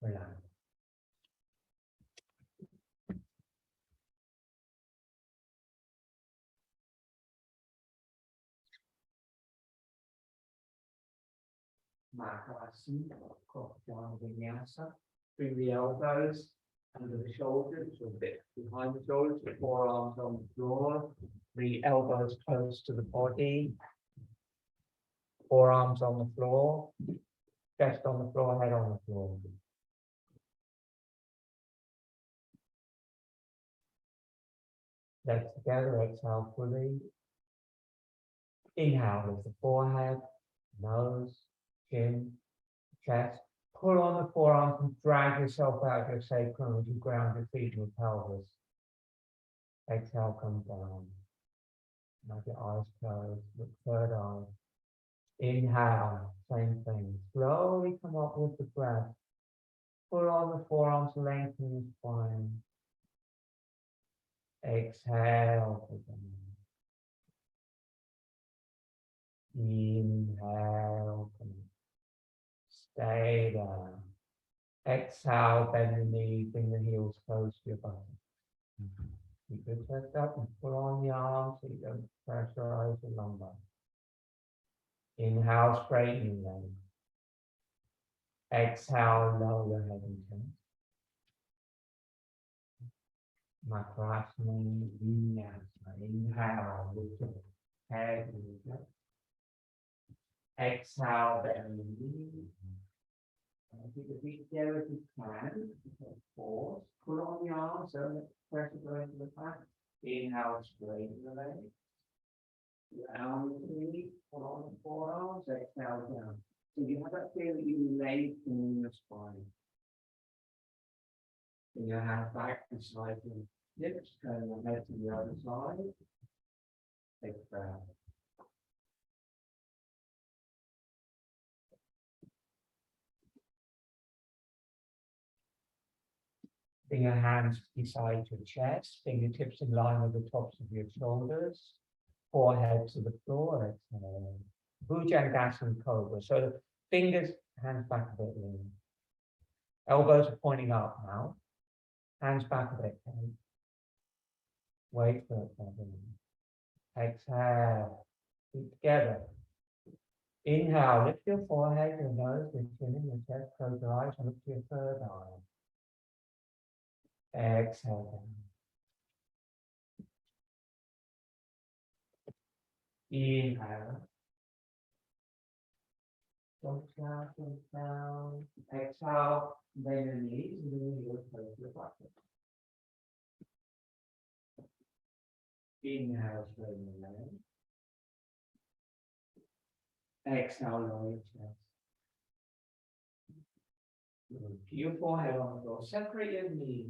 Relax. Asana, Vinyasa. Bring the elbows under the shoulders, or a bit behind the shoulders, the forearms on the floor, the elbows close to the body, forearms on the floor, chest on the floor, head on the floor. Legs together, exhale fully. Inhale with the forehead, nose, chin, chest. Pull on the forearms and drag yourself out of your sacrum as you ground your feet in your pelvis. Exhale, come down. Have your eyes closed, look third eye. Inhale, same thing. Slowly come up with the breath. Pull on the forearms, lengthen your spine. Exhale. Inhale. Stay there. Exhale, bend the knees, bring the heels close to your body. Keep your chest up and pull on the arms so you don't pressurize the lumbar. Inhale, straighten your legs. Exhale, lower your head and chest. Makrasana, Vinyasa. Inhale, lift your head and your chest. Exhale, bend the knees. Keep the feet together if you can. Pause. Pull on the arms so that pressure goes into the back. Inhale, straighten the legs. Down the knees. Pull on the forearms. Exhale down. So you have that feel that you lengthen your spine. Bring your hand back and slide your hips. Turn your head to the other side. Take a breath. Bring your hands beside your chest, fingertips in line with the tops of your shoulders, forehead to the floor. Exhale. Bhujangasana Cobra. So the fingers, hands back a bit. Elbows are pointing up now. Hands back a bit. Wait for it. Exhale. Keep together. Inhale. Lift your forehead, your nose, your chin, and your chest. Close your eyes and look to your third eye. Exhale. Inhale. Don't down. Exhale. Bend your knees and then you close your body. Inhale, straighten your legs. Exhale, lower your chest. Your forehead on the floor. Separate your knees.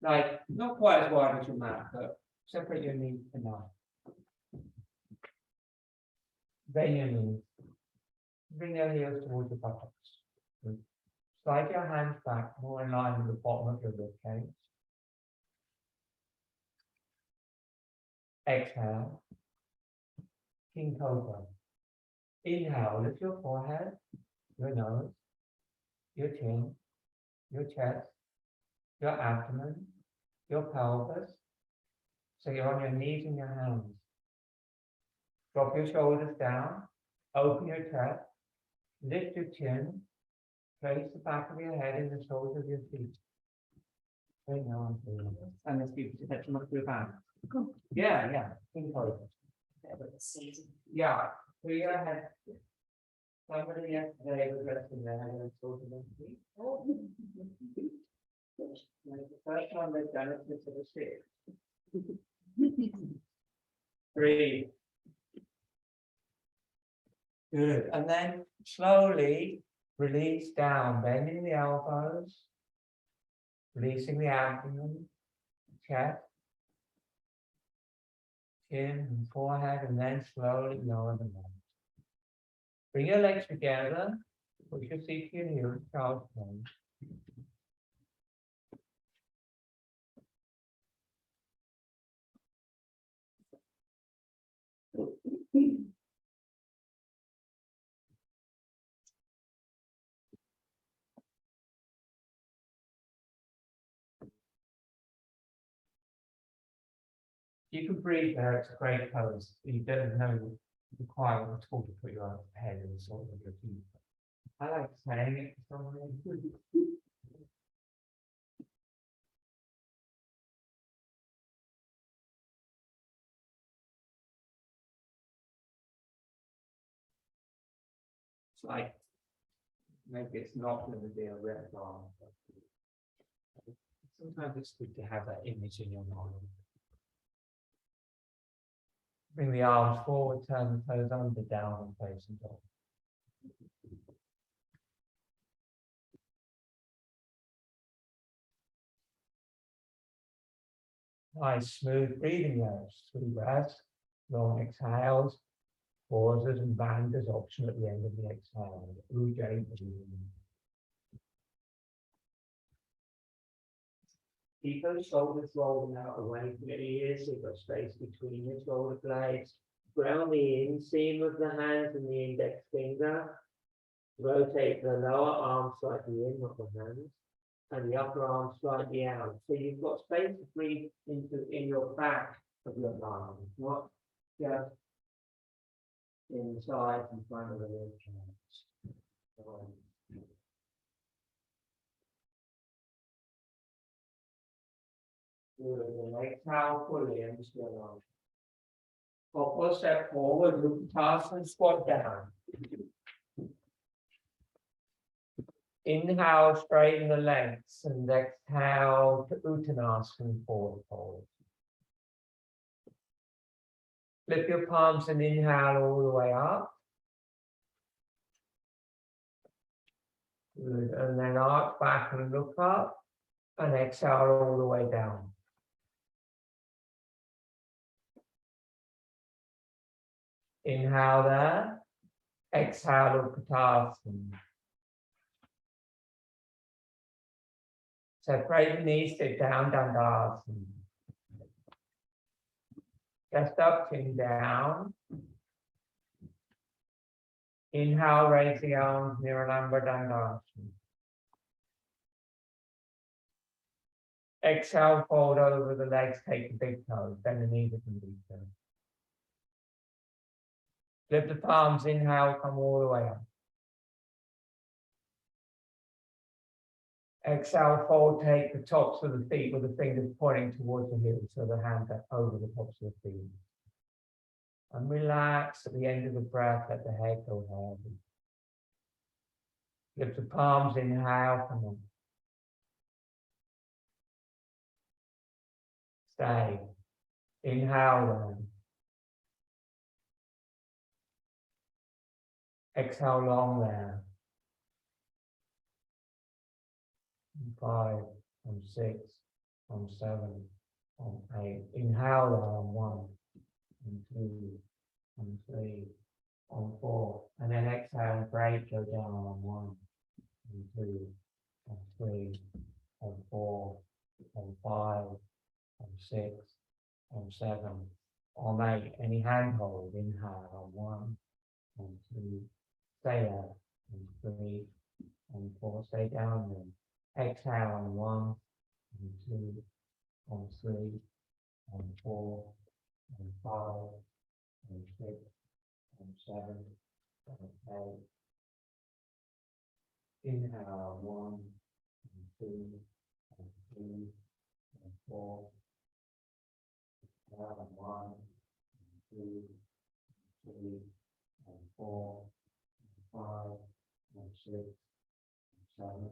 Like, not quite as wide as your mat, but separate your knees enough. Bend your knees. Bring your heels towards your buttocks. Slide your hands back more in line with the bottom of your rib cage. Exhale. King Cobra. Inhale, lift your forehead, your nose, your chin, your chest, your abdomen, your pelvis. So you're on your knees and your hands. Drop your shoulders down, open your chest, lift your chin, place the back of your head in the soles of your feet. Right now, and let's keep the head to your back. Yeah, King Cobra. Yeah, so you have somebody yesterday was resting their head and soles of their feet. Like the first time they've done it, it's a mistake. Breathe. Good. And then slowly release down, bending the elbows, releasing the abdomen, chest, chin, and forehead, and then slowly lower the legs. Bring your legs together, push your feet to your heels, child's pose. You can breathe there, it's a great pose. You don't know requirement at all to put your head in the sort of your feet. I like saying it for some reason. It's like, maybe it's not going to be a red bar, but sometimes it's good to have that image in your mind. Bring the arms forward, turn the toes under, down, and face and dog. Nice smooth breathing there. 3 breaths, long exhales, pauses and banders option at the end of the exhale. Ujjayi breathing. Keep those shoulders rolling out away from your ears, so you've got space between your shoulder blades. Ground the inseam of the hands and the index finger. Rotate the lower arm slightly in, not the hands, and the upper arm slightly out. So you've got space to breathe in your back of your arm, not just inside in front of the rib cage. Good. And exhale fully and still on. Couple step forward, Uttanasana, squat down. Inhale, straighten the legs, and exhale to Uttanasana, forward fold. Lift your palms and inhale all the way up. Good. And then arch back and look up, and exhale all the way down. Inhale there, exhale Uttanasana. Separate the knees, sit down, Dandasana. Chest up, chin down. Inhale, raise the arms, Niralamba Dandasana. Exhale, fold over the legs, take the big toes, bend the knees at the big toes. Lift the palms, inhale, come all the way up. Exhale, fold, take the tops of the feet with the fingers pointing towards the heels, so the hands are over the tops of the feet. And relax at the end of the breath, let the head go heavy. Lift the palms, inhale, come on. Stay. Inhale then. Exhale long there. 5, on 6, on 7, on 8. Inhale there on 1, on 2, on 3, on 4. And then exhale and break, go down on 1, on 2, on 3, on 4, on 5, on 6, on 7, on 8. Any hand hold, inhale on 1, on 2, stay there, on 3, on 4, stay down then. Exhale on 1, on 2, on 3, on 4, on 5, on 6, on 7, on 8. Inhale 1, on 2, on 3, on 4. Exhale on 1, on 2, on 3, on 4, on 5, on 6, on 7.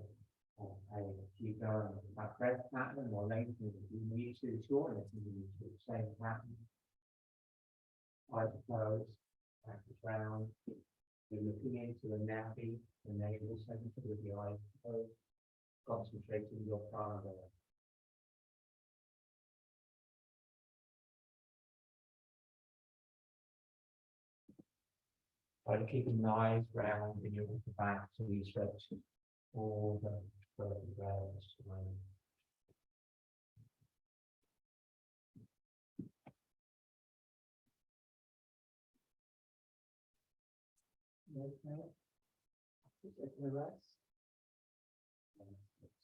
Okay, keep going. That breath pattern or length if you need to, shorten it if you need to, same pattern. Eyes closed, back to ground. You're looking into the Nadi, the navel center with the eyes closed, concentrating your Pranayama. Try to keep your eyes round in your back so you stretch all the vertebrae around. Okay. Take the rest.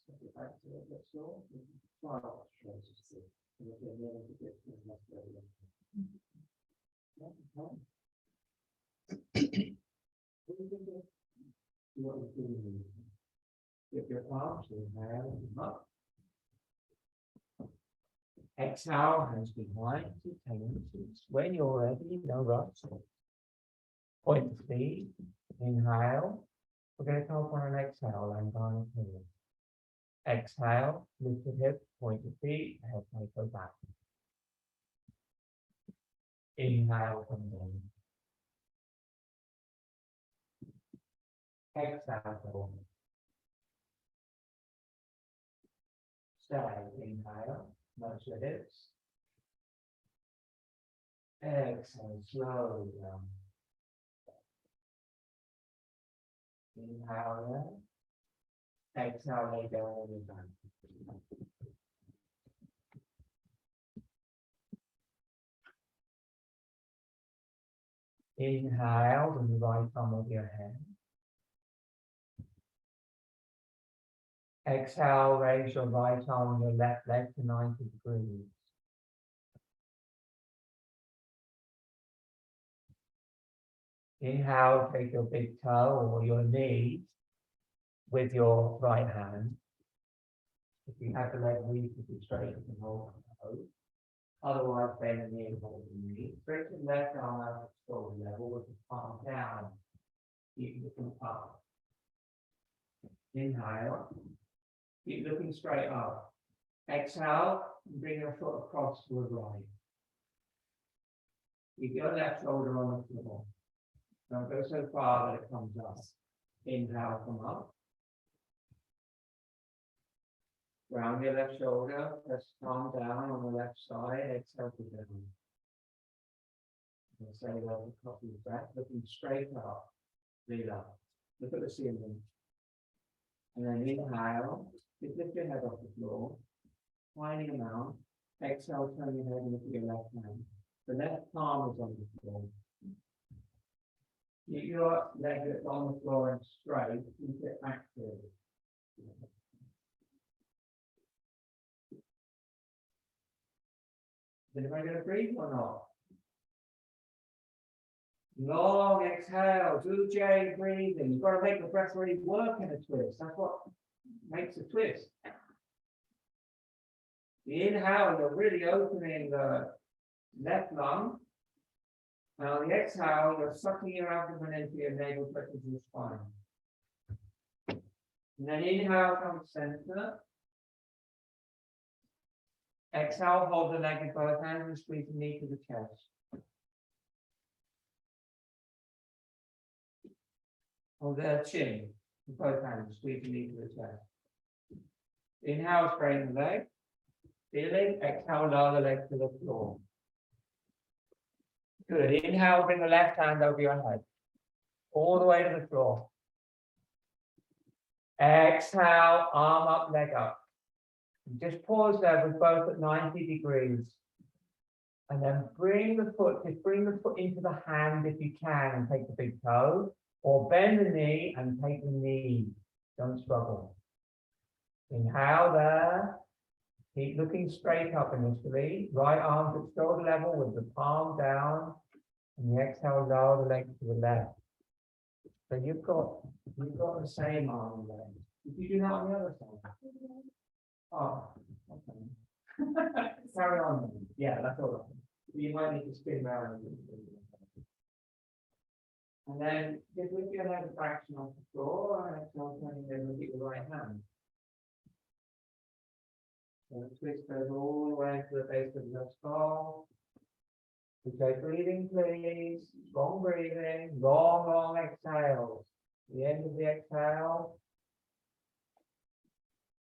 Step it back to it, let's go. Smile, stretches it. And if you're able to get to the next level. What do you think of what you're doing? If your palms inhale up. Exhale, hands behind, tendencies. When you're ready, no rush. Point the feet, inhale. We're going to come up on an exhale, land on the knee. Exhale, lift the hips, point the feet, head may go back. Inhale, come down. Exhale. Stay. Inhale. Nudge your hips. Exhale. Slowly down. Inhale. Exhale. Lay down on your back. Inhale with the right arm over your head. Exhale, raise your right arm and your left leg to 90 degrees. Inhale, take your big toe or your knee with your right hand. If you have the leg reasonably straight, you can hold the toe. Otherwise, bend the knee and hold the knee. Straighten the left arm out at shoulder level with the palm down. Keep looking up. Inhale. Keep looking straight up. Exhale, and bring your foot across to the right. Keep your left shoulder on the floor. Don't go so far that it comes up. Inhale, come up. Round your left shoulder, press palm down on the left side, exhale to down. And say that at the top of your breath, looking straight up, relax. Look at the ceiling. And then inhale, just lift your head off the floor, tiny amount. Exhale, turn your head and look at your left hand. The left palm is on the floor. Keep your leg on the floor and straight, keep it active. Is anybody going to breathe or not? Long exhale, 2J breathing. You've got to make the breath really work in a twist. That's what makes a twist. The inhale, you're really opening the left lung. Now the exhale, you're sucking your abdomen into your navel, touching your spine. And then inhale, come center. Exhale, hold the leg in both hands and squeeze the knee to the chest. Hold the chin with both hands, squeeze the knee to the chest. Inhale, straighten the leg. Feeling, exhale, lower the leg to the floor. Good. Inhale, bring the left hand over your head. All the way to the floor. Exhale, arm up, leg up. Just pause there with both at 90 degrees. And then bring the foot into the hand if you can and take the big toe. Or bend the knee and take the knee. Don't struggle. Inhale there. Keep looking straight up initially. Right arm at shoulder level with the palm down. And the exhale, lower the leg to the left. So you've got the same arm leg. If you do that on the other side. Oh, okay. Carry on then. Yeah, that's all right. You might need to spin around. And then just lift your head a fraction off the floor and exhale, turning then look at your right hand. So the twist goes all the way to the base of your skull. Okay, breathing please. Strong breathing. Long, long exhales. The end of the exhale.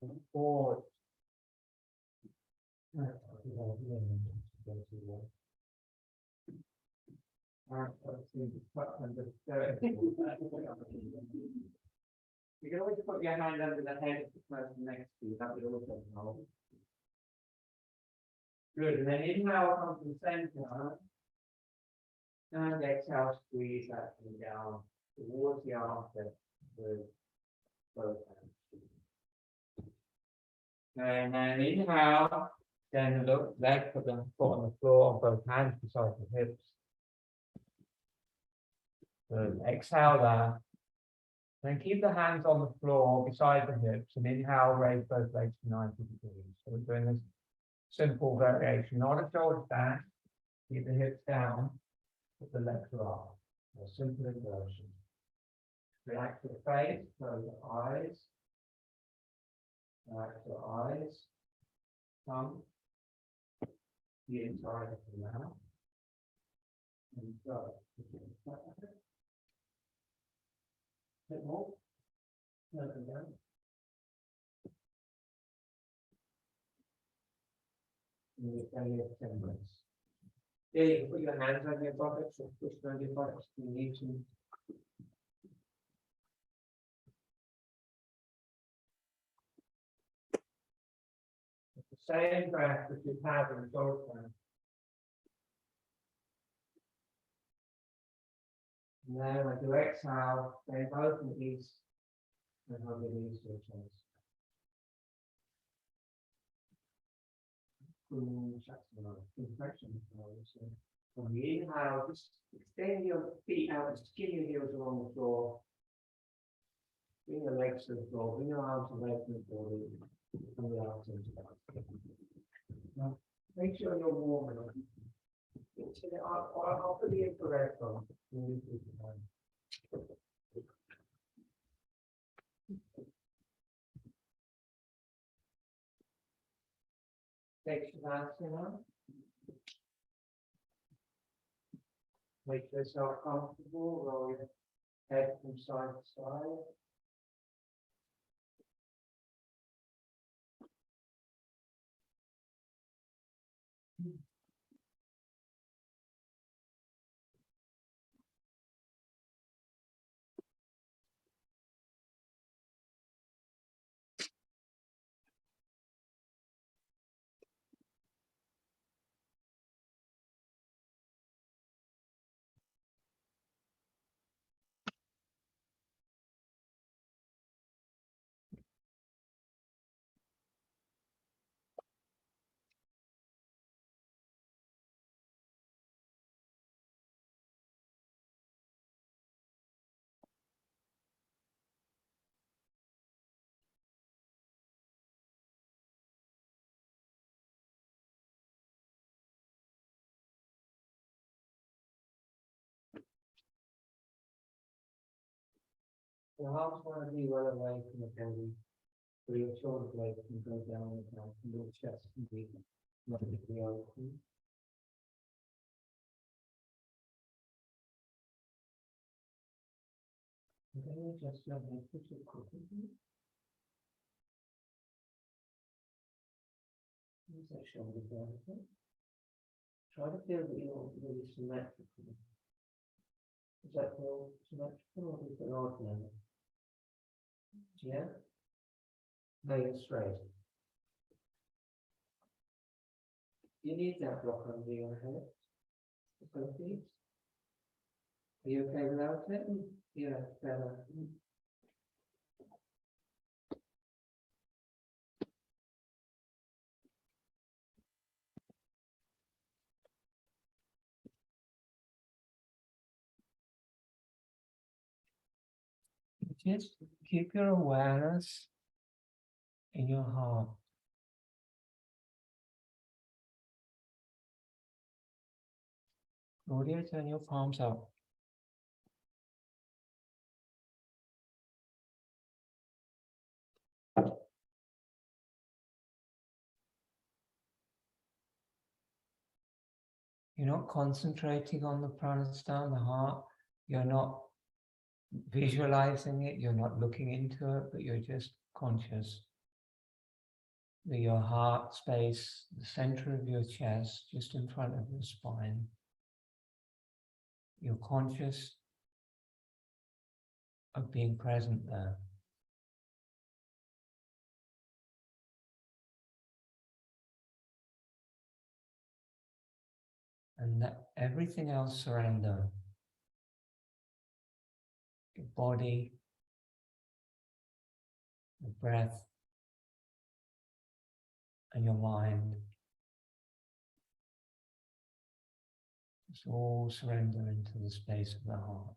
And forward. You can always put your hand under the head of the person next to you. That would also help. Good. And then inhale, come to the center. And exhale, squeeze that thing down towards the armpit with both hands. And then inhale, then look, leg put the foot on the floor, both hands beside the hips. Good. Exhale there. Then keep the hands on the floor beside the hips and inhale, raise both legs to 90 degrees. So we're doing this simple variation, not a shoulder stand. Keep the hips down, put the legs up. A simple inversion. Relax your face, close your eyes. Relax your eyes. Tongue. The inside of the mouth. And go. Bit more. Open down. And you can get 10 breaths. Yeah, you can put your hands on your pockets or push on your pockets if you need to. It's the same breath that you have in short time. And then when you exhale, bend both knees and hug your knees to your chest. When you inhale, just extend your feet out, just skin your heels along the floor. Bring your legs to the floor, bring your arms away from the body, and the arms into the now, make sure you're warm enough. I'll put the infrared on. Take Shavasana. Make yourself comfortable, roll your head from side to side. Your arms want to be well away from the belly, so your shoulder blades can go down and down, and your chest can be relatively open. And then you just gently push your cushion. Use that shoulder blade. Try to feel that you're really symmetrical. Does that feel symmetrical or is it ordinary? Yeah? No, you're straight. You need that block under your head. Please. Are you okay without it? Yeah, better. Just keep your awareness in your heart. Claudia, turn your palms up. You're not concentrating on the pranasthana, the heart. You're not visualizing it. You're not looking into it, but you're just conscious that your heart space, the center of your chest, just in front of your spine. You're conscious of being present there. And let everything else surrender. Your body, your breath, and your mind. Just all surrender into the space of the heart.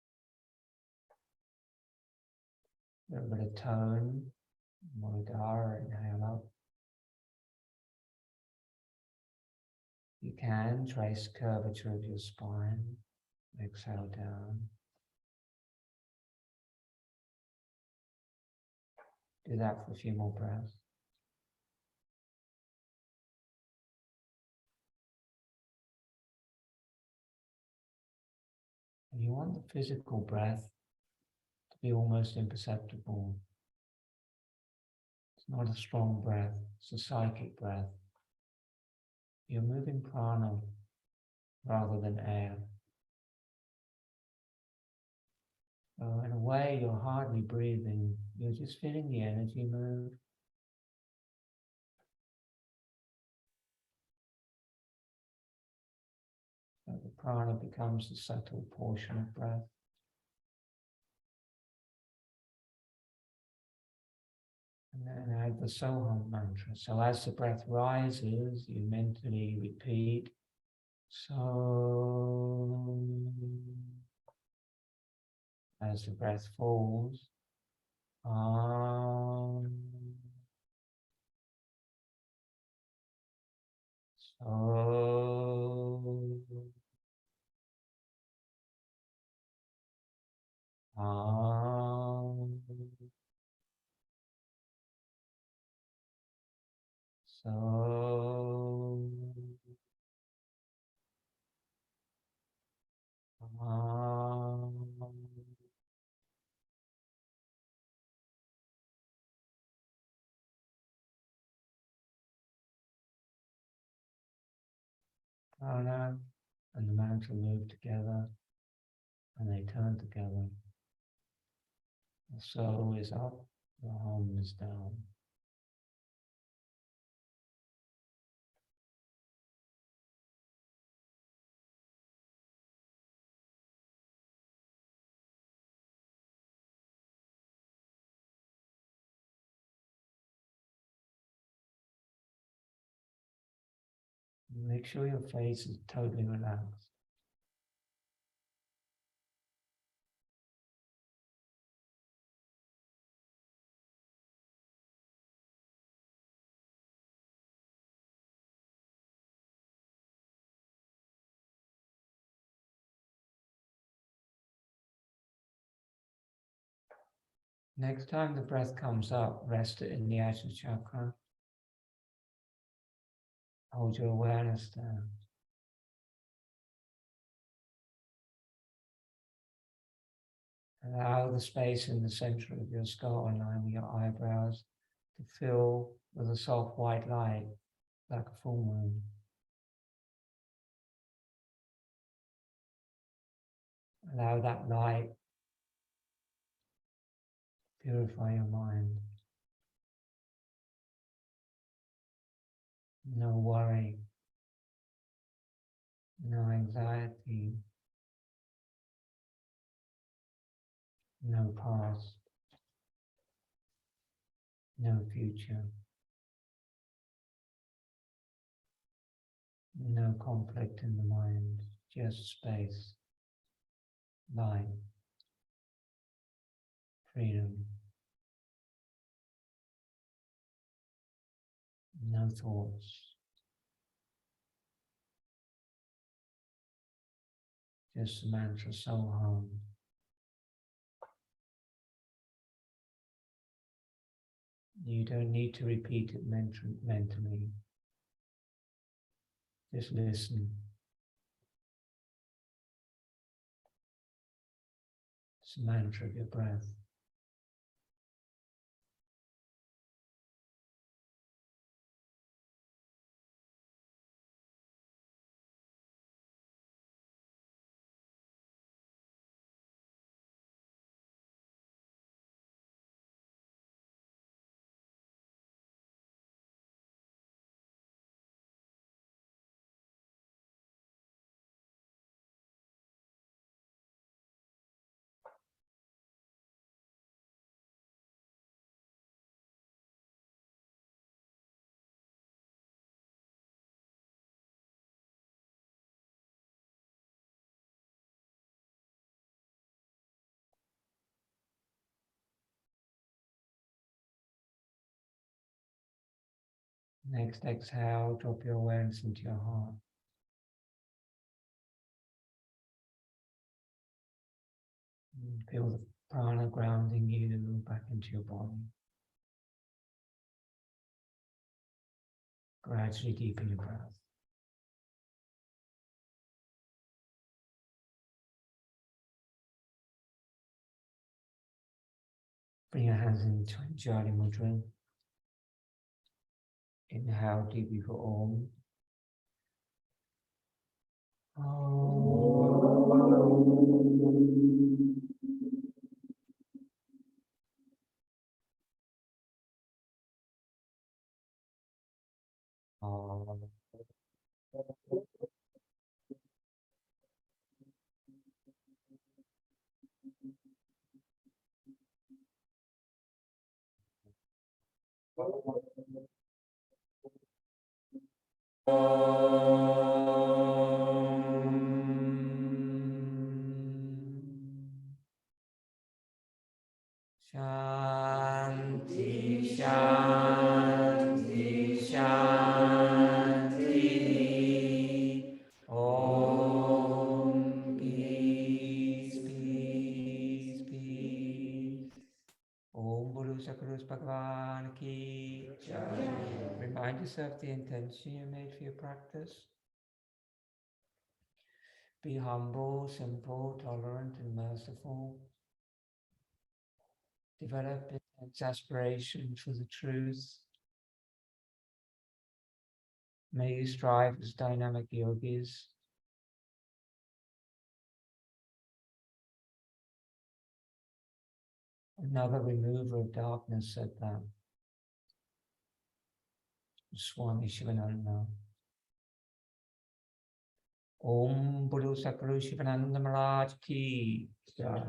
A little bit of tone, Mudra, inhale up. You can trace curvature of your spine, exhale down. Do that for a few more breaths. And you want the physical breath to be almost imperceptible. It's not a strong breath, it's a psychic breath. You're moving prana rather than air. So in a way, you're hardly breathing, you're just feeling the energy move. So the prana becomes the subtle portion of breath. And then add the Soham mantra. So as the breath rises, you mentally repeat, so. As the breath falls, so. So. Prana and the mantra move together and they turn together. The soul is up, the hum is down. Make sure your face is totally relaxed. Next time the breath comes up, rest it in the Ajna chakra. Hold your awareness there. Allow the space in the center of your skull in line with your eyebrows to fill with a soft white light like a full moon. Allow that light to purify your mind. No worry, no anxiety, no past, no future, no conflict in the mind, just space, light, freedom, no thoughts, just the mantra Soham. You don't need to repeat it mentally. Just listen. It's the mantra of your breath. Next exhale, drop your awareness into your heart. And feel the prana grounding you back into your body. Gradually deepen your breath. Bring your hands into Jali Mudra. Inhale deeply for Om. Shanti, Shanti, Shanti. Om, peace, peace, peace. Om Guru Sakarus Bhagavan Ki Jai. Remind yourself the intention you made for your practice. Be humble, simple, tolerant, and merciful. Develop intense aspiration for the truth. May you strive as dynamic yogis. Another remover of darkness said that. Swami Shivananda. Om Guru Sakru Shivananda Maharaj Ki Jai.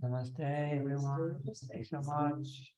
Namaste everyone. Thank you so much.